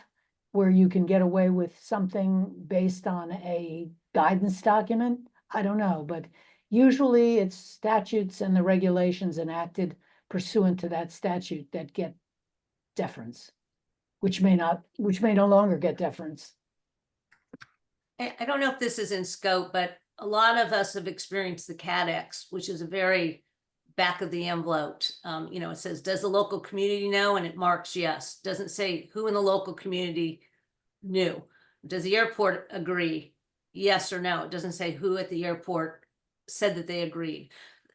where you can get away with something based on a guidance document? I don't know, but usually it's statutes and the regulations enacted pursuant to that statute that get deference, which may no longer get deference. I don't know if this is in scope, but a lot of us have experienced the CADX, which is a very back of the envelope. It says, does the local community know? And it marks yes. Doesn't say who in the local community knew. Does the airport agree? Yes or no. It doesn't say who at the airport said that they agreed.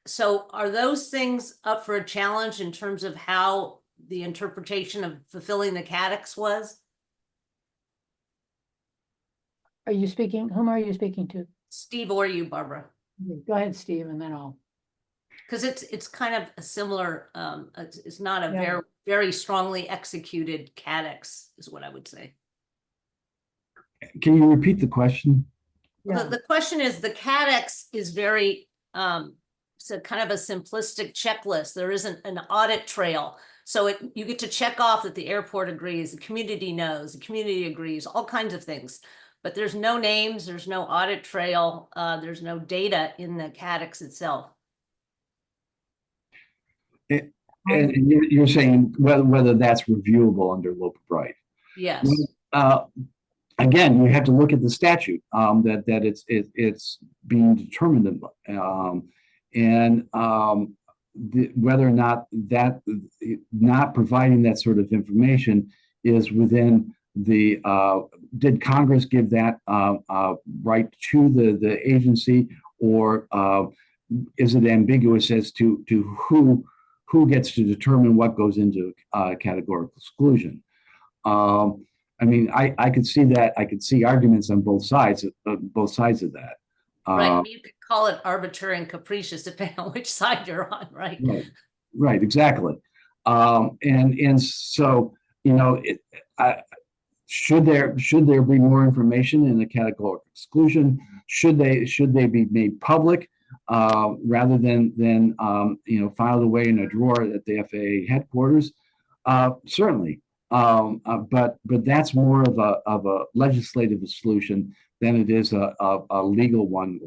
So are those things up for a challenge in terms of how the interpretation of fulfilling the CADX was? Are you speaking? Whom are you speaking to? Steve or you, Barbara? Go ahead, Steve, and then I'll. Because it's kind of a similar, it's not a very, very strongly executed CADX is what I would say. Can you repeat the question? Yeah. The question is, the CADX is very, so kind of a simplistic checklist. There isn't an audit trail. So you get to check off that the airport agrees, the community knows, the community agrees, all kinds of things. But there's no names, there's no audit trail, there's no data in the CADX itself. And you're saying whether that's reviewable under Loper Bright? Yes. Again, you have to look at the statute that it's being determined, whether or not that not providing that sort of information is within the did Congress give that right to the agency, or is it ambiguous as to who gets to determine what goes into categorical exclusion? I mean, I could see that. I could see arguments on both sides of that. Right. You could call it arbitrary and capricious depending on which side you're on, right? Right. Exactly. And so, Should there be more information in the categorical exclusion? Should they be made public rather than filed away in a drawer at the FAA headquarters? Certainly, but that's more of a legislative solution than it is a legal one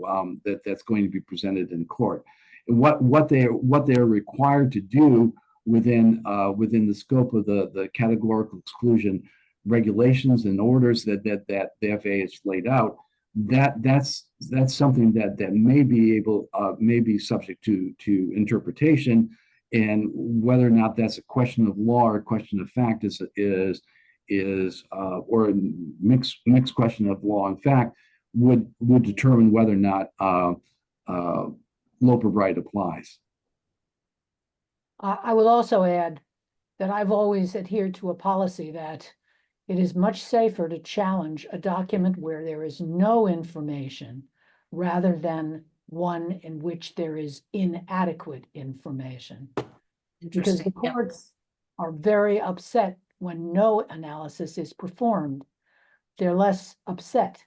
that's going to be presented in court. What they're required to do within the scope of the categorical exclusion regulations and orders that the FAA has laid out, that's something that may be subject to interpretation, and whether or not that's a question of law or a question of fact or a mixed question of law and fact would determine whether or not Loper Bright applies. I will also add that I've always adhered to a policy that it is much safer to challenge a document where there is no information rather than one in which there is inadequate information. Because the courts are very upset when no analysis is performed. They're less upset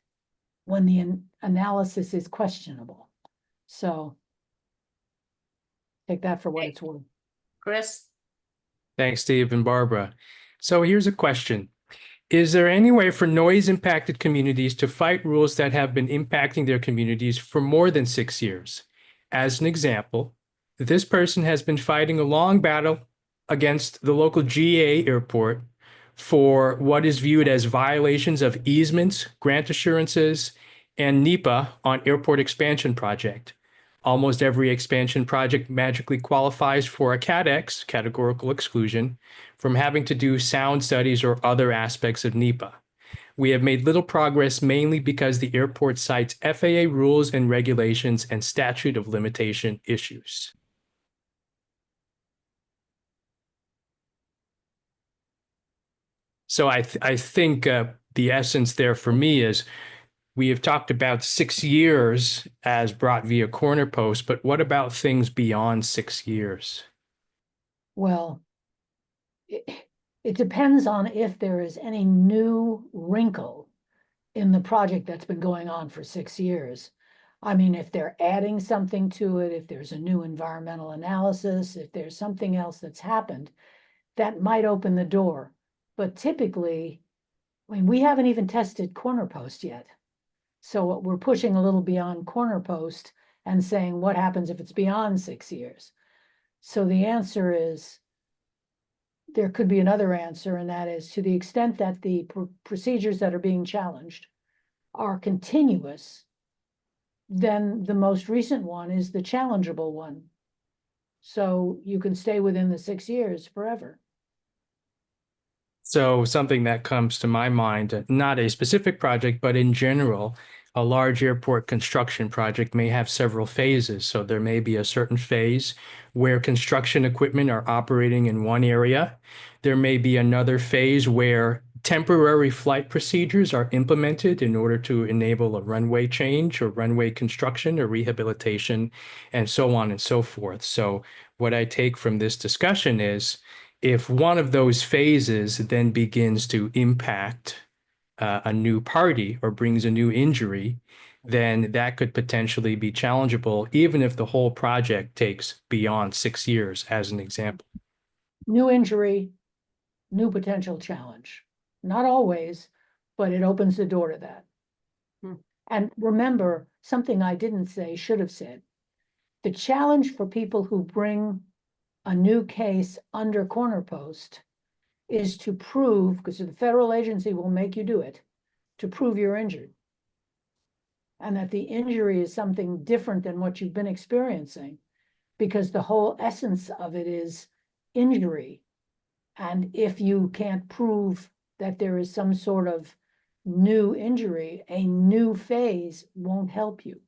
when the analysis is questionable. So take that for what it's worth. Chris? Thanks, Steve and Barbara. So here's a question. Is there any way for noise-impacted communities to fight rules that have been impacting their communities for more than 6 years? As an example, this person has been fighting a long battle against the local GA airport for what is viewed as violations of easements, grant assurances, and NEPA on airport expansion project. Almost every expansion project magically qualifies for a CADEX, categorical exclusion, from having to do sound studies or other aspects of NEPA. We have made little progress mainly because the airport cites FAA rules and regulations and statute of limitation issues. So I think the essence there for me is we have talked about 6 years as brought via corner post, but what about things beyond 6 years? Well, it depends on if there is any new wrinkle in the project that's been going on for 6 years. I mean, if they're adding something to it, if there's a new environmental analysis, if there's something else that's happened, that might open the door. But typically, I mean, we haven't even tested corner post yet. So we're pushing a little beyond corner post and saying, what happens if it's beyond 6 years? So the answer is, there could be another answer, and that is to the extent that the procedures that are being challenged are continuous, then the most recent one is the challengeable one. So you can stay within the 6 years forever. So something that comes to my mind, not a specific project, but in general, a large airport construction project may have several phases. So there may be a certain phase where construction equipment are operating in one area. There may be another phase where temporary flight procedures are implemented in order to enable a runway change or runway construction or rehabilitation, and so on and so forth. So what I take from this discussion is, if one of those phases then begins to impact a new party or brings a new injury, then that could potentially be challengeable, even if the whole project takes beyond 6 years, as an example. New injury, new potential challenge. Not always, but it opens the door to that. And remember, something I didn't say, should have said, the challenge for people who bring a new case under corner post is to prove, because the federal agency will make you do it, to prove you're injured. And that the injury is something different than what you've been experiencing, because the whole essence of it is injury. And if you can't prove that there is some sort of new injury, a new phase won't help you.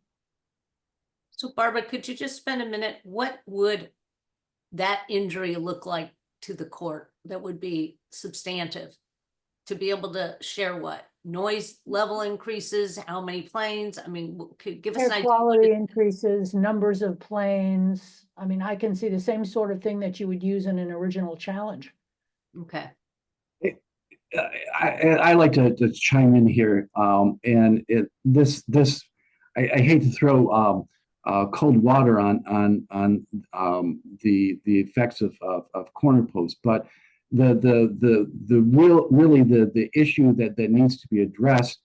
So Barbara, could you just spend a minute? What would that injury look like to the court that would be substantive to be able to share what? Noise level increases, how many planes? I mean, could give us an Air idea. quality increases, numbers of planes. I mean, I can see the same sort of thing that you would use in an original challenge. Okay. I like to chime in here, and I hate to throw cold water on the effects of corner posts, but the issue that needs to be addressed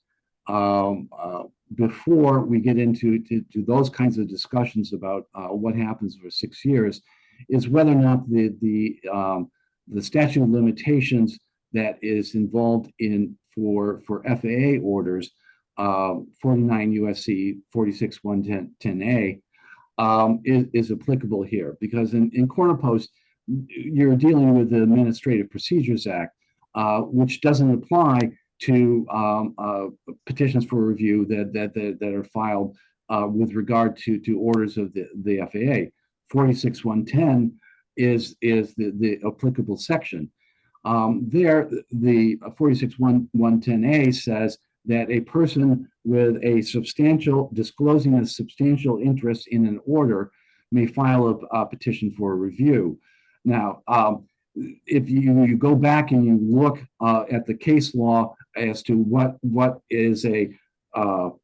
before we get into those kinds of discussions about what happens for 6 years is whether or not the statute of limitations that is involved in for FAA orders, 49 USC 46110A, is applicable here, because in corner post you're dealing with the Administrative Procedures Act, which doesn't apply to petitions for review that are filed with regard to orders of the FAA. 46110 is the applicable section. There, the 46110A says that a person with disclosing a substantial interest in an order may file a petition for review. Now, if you go back and you look at the case law as to what is a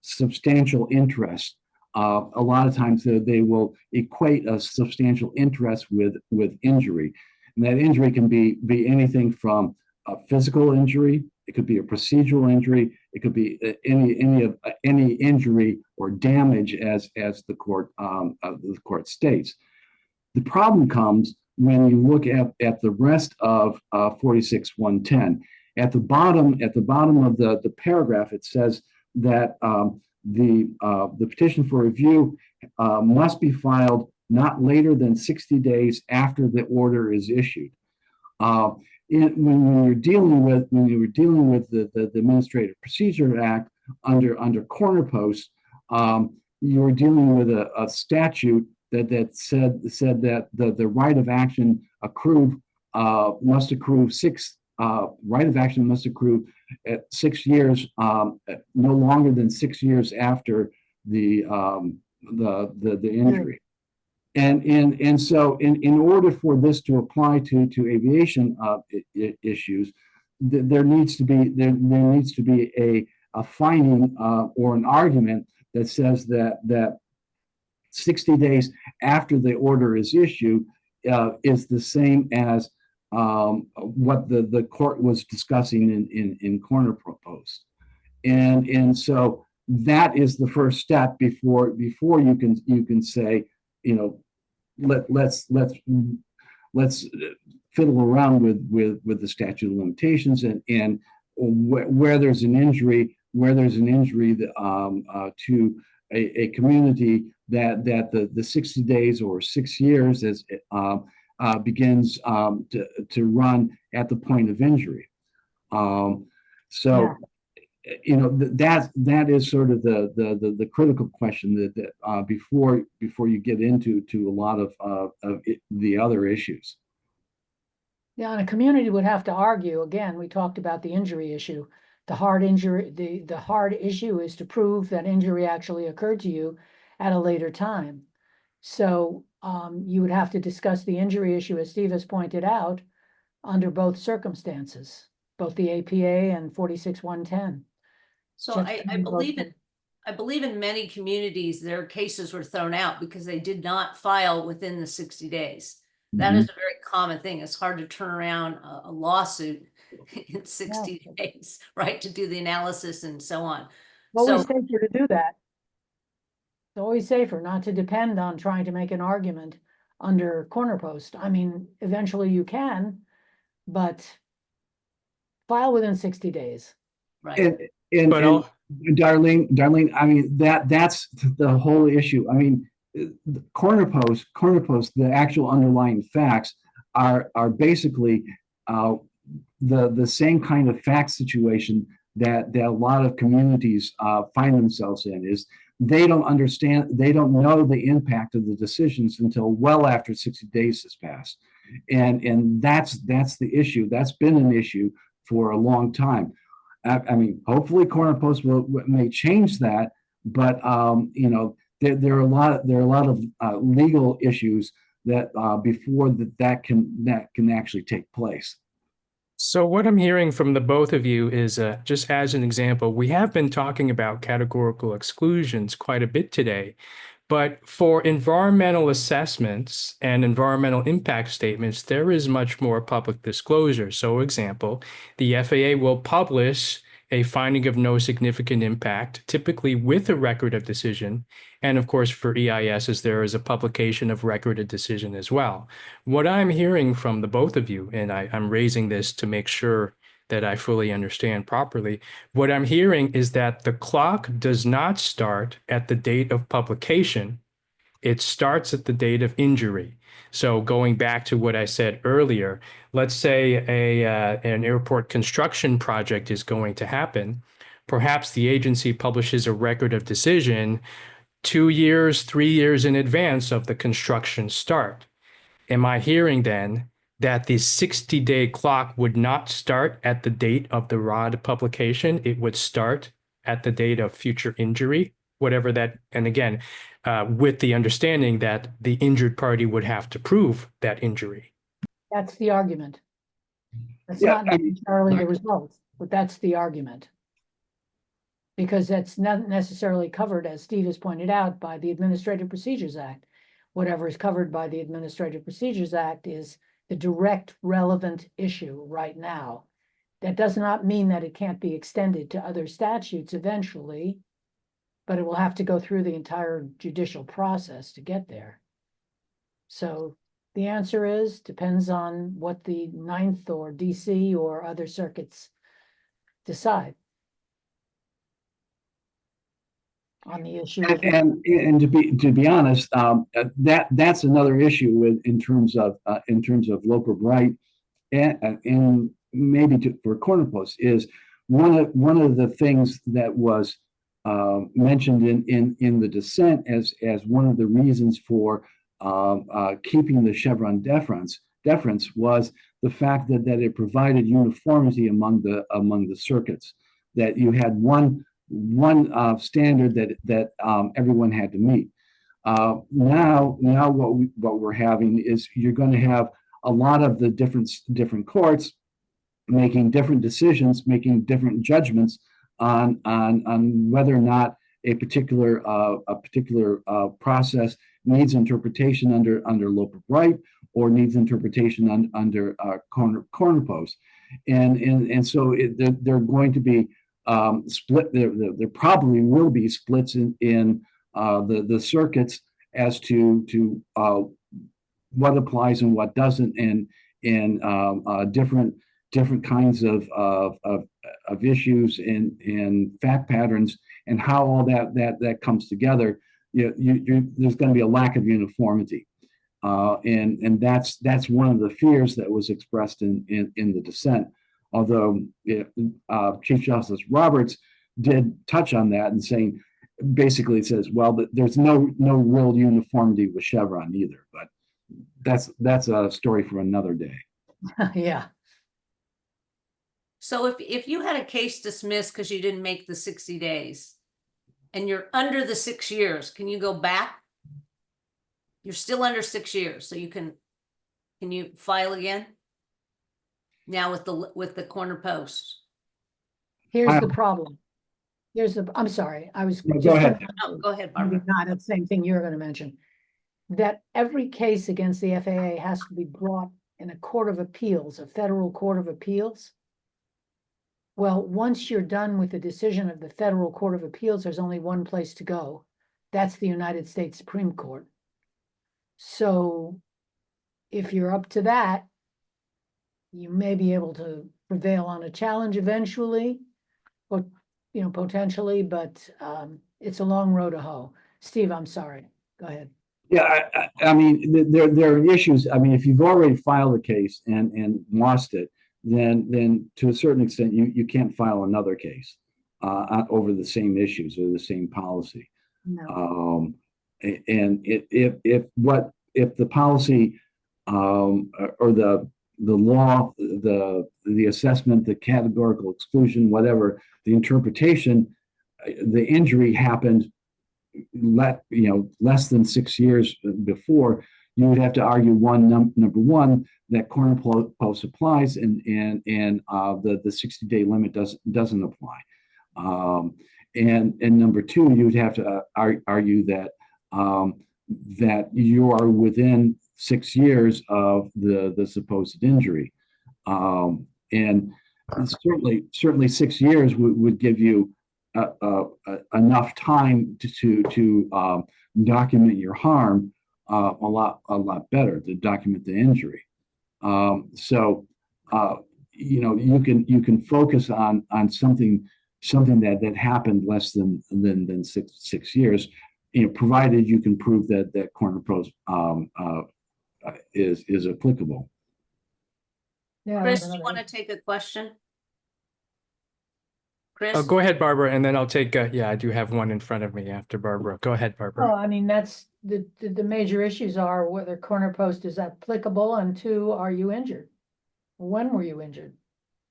substantial interest, a lot of times they will equate a substantial interest with injury. And that injury can be anything from a physical injury, it could be a procedural injury, it could be any injury or damage as the court states. The problem comes when you look at the rest of 46110. At the bottom of the paragraph, it says that the petition for review must be filed not later than 60 days after the order is issued. When you're dealing with the Administrative Procedure Act under corner posts, you're dealing with a statute that said that the right of action must accrue at 6 years, no longer than 6 years after the injury. And so in order for this to apply to aviation issues, there needs to be a finding or an argument that says that 60 days after the order is issued is the same as what the court was discussing in corner post. And so that is the first step before you can say, let's fiddle around with the statute of limitations and where there's an injury to a community that the 60 days or 6 years begins to run at the point of injury. That is sort of the critical question that before you get into a lot of the other issues. Yeah, and a community would have to argue. Again, we talked about the injury issue. The hard issue is to prove that injury actually occurred to you at a later time. So you would have to discuss the injury issue, as Steve has pointed out, under both circumstances, both the APA and 46110. So I believe in many communities, their cases were thrown out because they did not file within the 60 days. That is a very common thing. It's hard to turn around a lawsuit in 60 days, right? To do the analysis and so on. It's always safer to do that. It's always safer not to depend on trying to make an argument under corner post. I mean, eventually you can, but file within 60 days. Right. And Darlene, I mean, that's the whole issue. I mean, corner post, the actual underlying facts are basically the same kind of fact situation that a lot of communities find themselves in. Is they don't know the impact of the decisions until well after 60 days has passed. And that's the issue. That's been an issue for a long time. I mean, hopefully corner post may change that, but there are a lot of legal issues that before that can actually take place. So what I'm hearing from the both of you is, just as an example, we have been talking about categorical exclusions quite a bit today. But for environmental assessments and environmental impact statements, there is much more public disclosure. So, example, the FAA will publish a finding of no significant impact, typically with a record of decision. And of course, for EISs, there is a publication of record of decision as well. What I'm hearing from the both of you, and I'm raising this to make sure that I fully understand properly. What I'm hearing is that the clock does not start at the date of publication. It starts at the date of injury. So going back to what I said earlier, let's say an airport construction project is going to happen. Perhaps the agency publishes a record of decision 2 years, 3 years in advance of the construction start. Am I hearing then that the 60-day clock would not start at the date of the ROD publication? It would start at the date of future injury, whatever that, and again, with the understanding that the injured party would have to prove that injury. That's the argument. That's Yeah, not necessarily the result, but that's the argument. Because that's not necessarily covered, as Steve has pointed out, by the Administrative Procedures Act. Whatever is covered by the Administrative Procedures Act is the direct relevant issue right now. That does not mean that it can't be extended to other statutes eventually, but it will have to go through the entire judicial process to get there. So the answer is, depends on what the Ninth or DC or other circuits decide on the issue of And to be honest, that's another issue in terms of Loper Bright and maybe for corner posts is one of the things that was mentioned in the dissent as one of the reasons for keeping the Chevron deference was the fact that it provided uniformity among the circuits, that you had one standard that everyone had to meet. Now what we're having is you're going to have a lot of the different courts making different decisions, making different judgments on whether or not a particular process needs interpretation under Loper Bright or needs interpretation under corner post, and so they're going to be split. There probably will be splits in the circuits as to what applies and what doesn't, and different kinds of issues and fact patterns, and how all that comes together. There's going to be a lack of uniformity, and that's one of the fears that was expressed in the dissent. Although Chief Justice Roberts did touch on that and saying, basically it says, well, there's no real uniformity with Chevron either, but that's a story for another day. yeah. So if you had a case dismissed because you didn't make the 60 days and you're under the 6 years, can you go back? You're still under 6 years, so can you file again? Now with the corner post. Here's the problem. I'm sorry, I was No, just go ahead. Oh, go ahead, maybe Barbara. not the same thing you're going to mention. That every case against the FAA has to be brought in a court of appeals, a federal court of appeals. Well, once you're done with the decision of the federal court of appeals, there's only one place to go. That's the United States Supreme Court. So if you're up to that, you may be able to prevail on a challenge eventually, but potentially, but it's a long road to hoe. Steve, I'm sorry. Go ahead. Yeah, I mean, there are issues. I mean, if you've already filed a case and lost it, then to a certain extent, you can't file another case over the same issues or the same policy. No. And if the policy or the law, the assessment, the categorical exclusion, whatever, the interpretation, the injury happened less than 6 years before, you would have to argue number one, that corner post applies, and the 60-day limit doesn't apply. And number two, you would have to argue that that you are within 6 years of the supposed injury, and certainly 6 years would give you enough time to document your harm a lot better, to document the injury. So you can focus on something that happened less than 6 years, provided you can prove that corner post is applicable. Yeah, Chris, you want to take a question? Chris? Go ahead, Barbara, and then I'll take, yeah, I do have one in front of me after Barbara. Go ahead, Barbara. I mean, that's the major issues are whether corner post is applicable, and two, are you injured? When were you injured?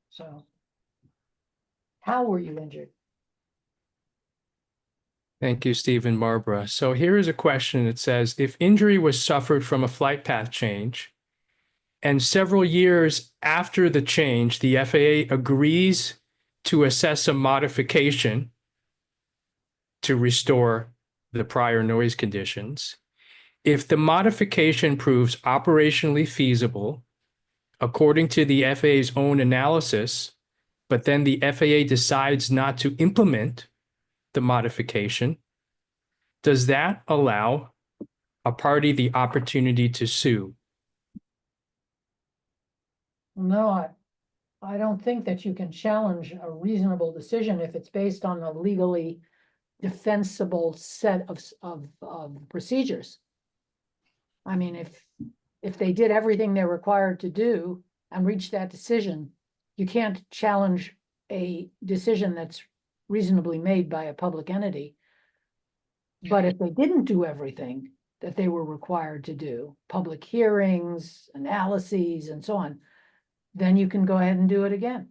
So how were you injured? Thank you, Steve and Barbara. So here is a question that says, if injury was suffered from a flight path change, and several years after the change, the FAA agrees to assess a modification to restore the prior noise conditions, if the modification proves operationally feasible, according to the FAA's own analysis, but then the FAA decides not to implement the modification, does that allow a party the opportunity to sue? No, I don't think that you can challenge a reasonable decision if it's based on a legally defensible set of procedures. I mean, if they did everything they're required to do and reached that decision, you can't challenge a decision that's reasonably made by a public entity. But if they didn't do everything that they were required to do, public hearings, analyses, and so on, then you can go ahead and do it again.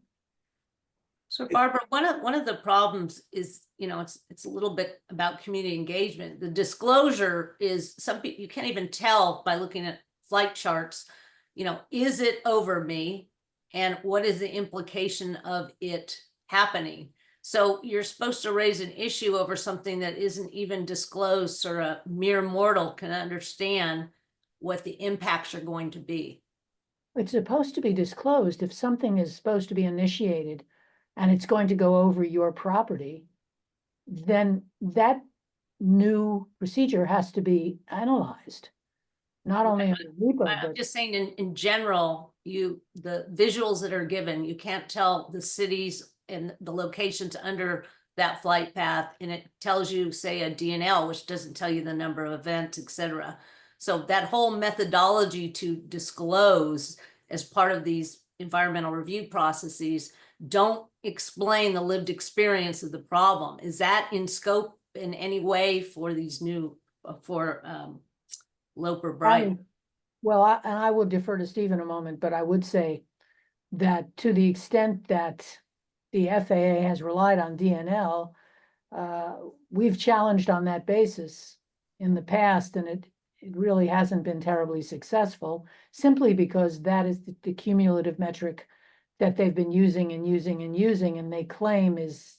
So Barbara, one of the problems is, it's a little bit about community engagement. The disclosure is something you can't even tell by looking at flight charts. Is it over me? And what is the implication of it happening? So you're supposed to raise an issue over something that isn't even disclosed, so a mere mortal can understand what the impacts are going to be. It's supposed to be disclosed if something is supposed to be initiated and it's going to go over your property, then that new procedure has to be analyzed. Not only on the repo, I'm but just saying in general, the visuals that are given, you can't tell the cities and the locations under that flight path, and it tells you, say, a DNL, which doesn't tell you the number of events, etc. So that whole methodology to disclose as part of these environmental review processes don't explain the lived experience of the problem. Is that in scope in any way for these new, Loper Bright? and I will defer to Steve in a moment, but I would say that to the extent that the FAA has relied on DNL, we've challenged on that basis in the past, and it really hasn't been terribly successful, simply because that is the cumulative metric that they've been using, and they claim is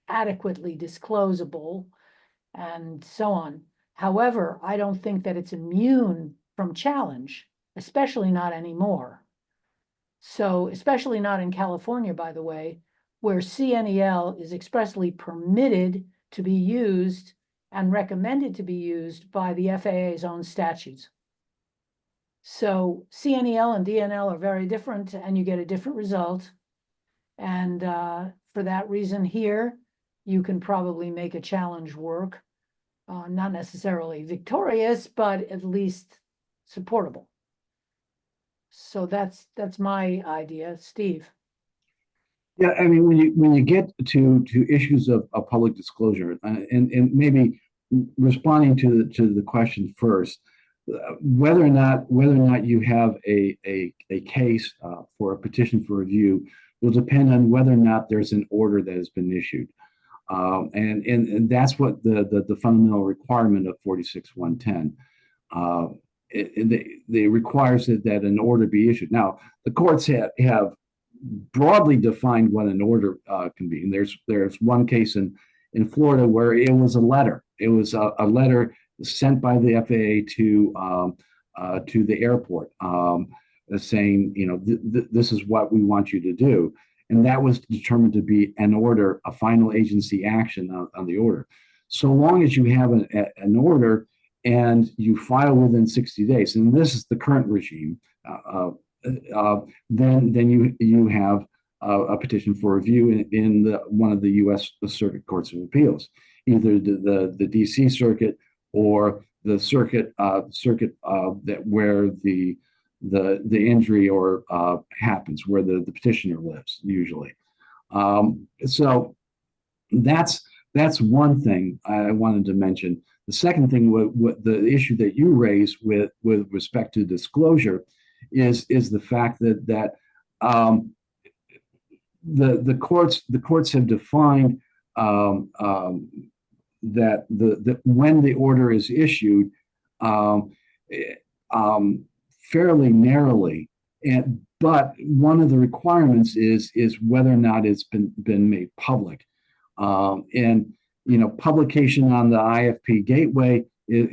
adequately disclosable and so on. However, I don't think that it's immune from challenge, especially not anymore. So, especially not in California, by the way, where CNEL is expressly permitted to be used and recommended to be used by the FAA's own statutes. So CNEL and DNL are very different, and you get a different result. And for that reason here, you can probably make a challenge work, not necessarily victorious, but at least supportable. So that's my idea. Steve. Yeah, I mean, when you get to issues of public disclosure, and maybe responding to the question first, whether or not you have a case for a petition for review will depend on whether or not there's an order that has been issued, and that's what the fundamental requirement of 46.110. they requires that an order be issued. Now, the courts have broadly defined what an order can be. And there's one case in Florida where it was a letter. It was a letter sent by the FAA to the airport, saying, this is what we want you to do. And that was determined to be an order, a final agency action on the order. So long as you have an order and you file within 60 days, and this is the current regime, then you have a petition for review in one of the U.S. Circuit Courts of Appeals, either the D.C. Circuit or the circuit that where the injury or happens, where the petitioner lives usually. So that's one thing I wanted to mention. The second thing, what the issue that you raised with respect to disclosure is the fact that the courts have defined that when the order is issued fairly narrowly, but one of the requirements is whether or not it's been made public, and publication on the IFP gateway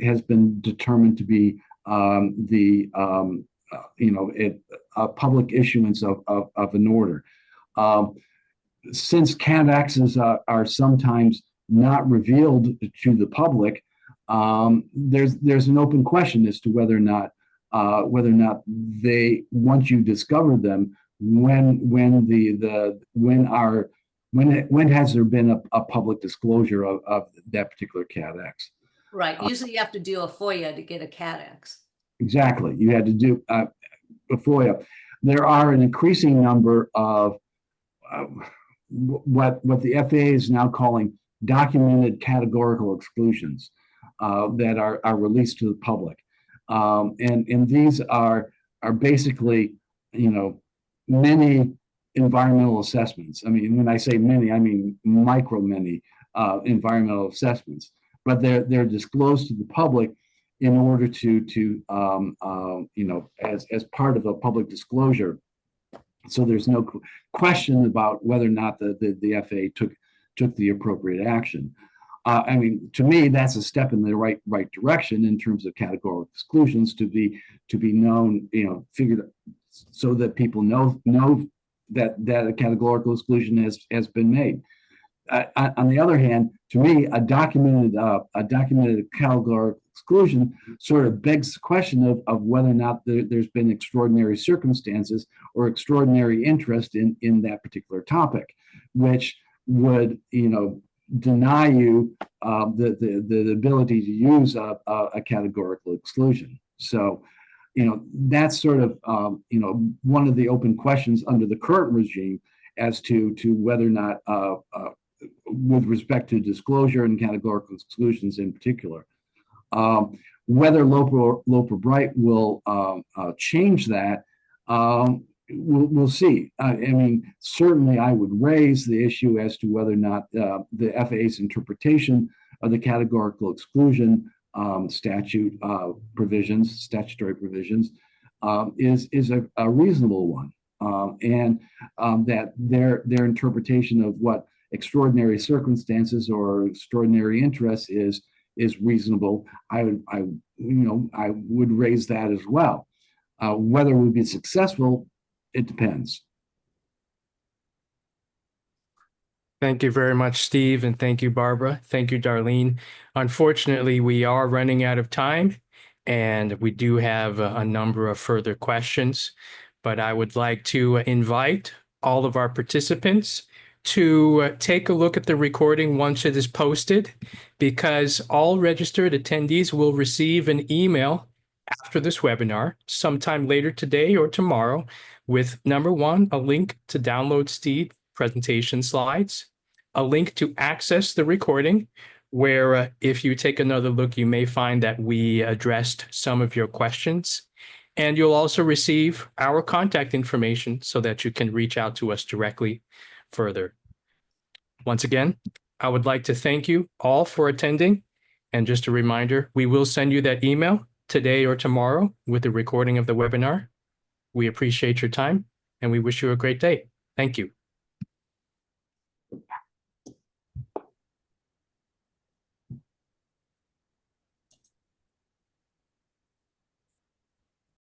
has been determined to be a public issuance of an order. Since CADXs are sometimes not revealed to the public, there's an open question as to whether or not they, once you discover them, when has there been a public disclosure of that particular CADX? Right. Usually you have to do a FOIA to get a CADX. Exactly. You had to do a FOIA. There are an increasing number of what the FAA is now calling documented categorical exclusions that are released to the public. And these are basically, many environmental assessments. I mean, when I say many, I mean many environmental assessments, but they're disclosed to the public in order to as part of a public disclosure. So there's no question about whether or not the FAA took the appropriate action. I mean, to me, that's a step in the right direction in terms of categorical exclusions to be known, figured, so that people know that a categorical exclusion has been made. On the other hand, to me, a documented categorical exclusion sort of begs the question of whether or not there's been extraordinary circumstances or extraordinary interest in that particular topic, which would, deny you the ability to use a categorical exclusion. So, that's sort of, one of the open questions under the current regime as to whether or not, with respect to disclosure and categorical exclusions in particular, whether Loper Bright will change that. We'll see. I mean, certainly I would raise the issue as to whether or not the FAA's interpretation of the categorical exclusion statutory provisions, is a reasonable one, and that their interpretation of what extraordinary circumstances or extraordinary interest is reasonable. I would raise that as well. Whether we'd be successful, it depends. Thank you very much, Steve, and thank you, Barbara. Thank you, Darlene. Unfortunately, we are running out of time, and we do have a number of further questions, but I would like to invite all of our participants to take a look at the recording once it is posted, because all registered attendees will receive an email after this webinar sometime later today or tomorrow with, number one, a link to download Steve's presentation slides, a link to access the recording, where if you take another look, you may find that we addressed some of your questions. And you'll also receive our contact information so that you can reach out to us directly further. Once again, I would like to thank you all for attending. And just a reminder, we will send you that email today or tomorrow with the recording of the webinar. We appreciate your time and we wish you a great day. Thank you.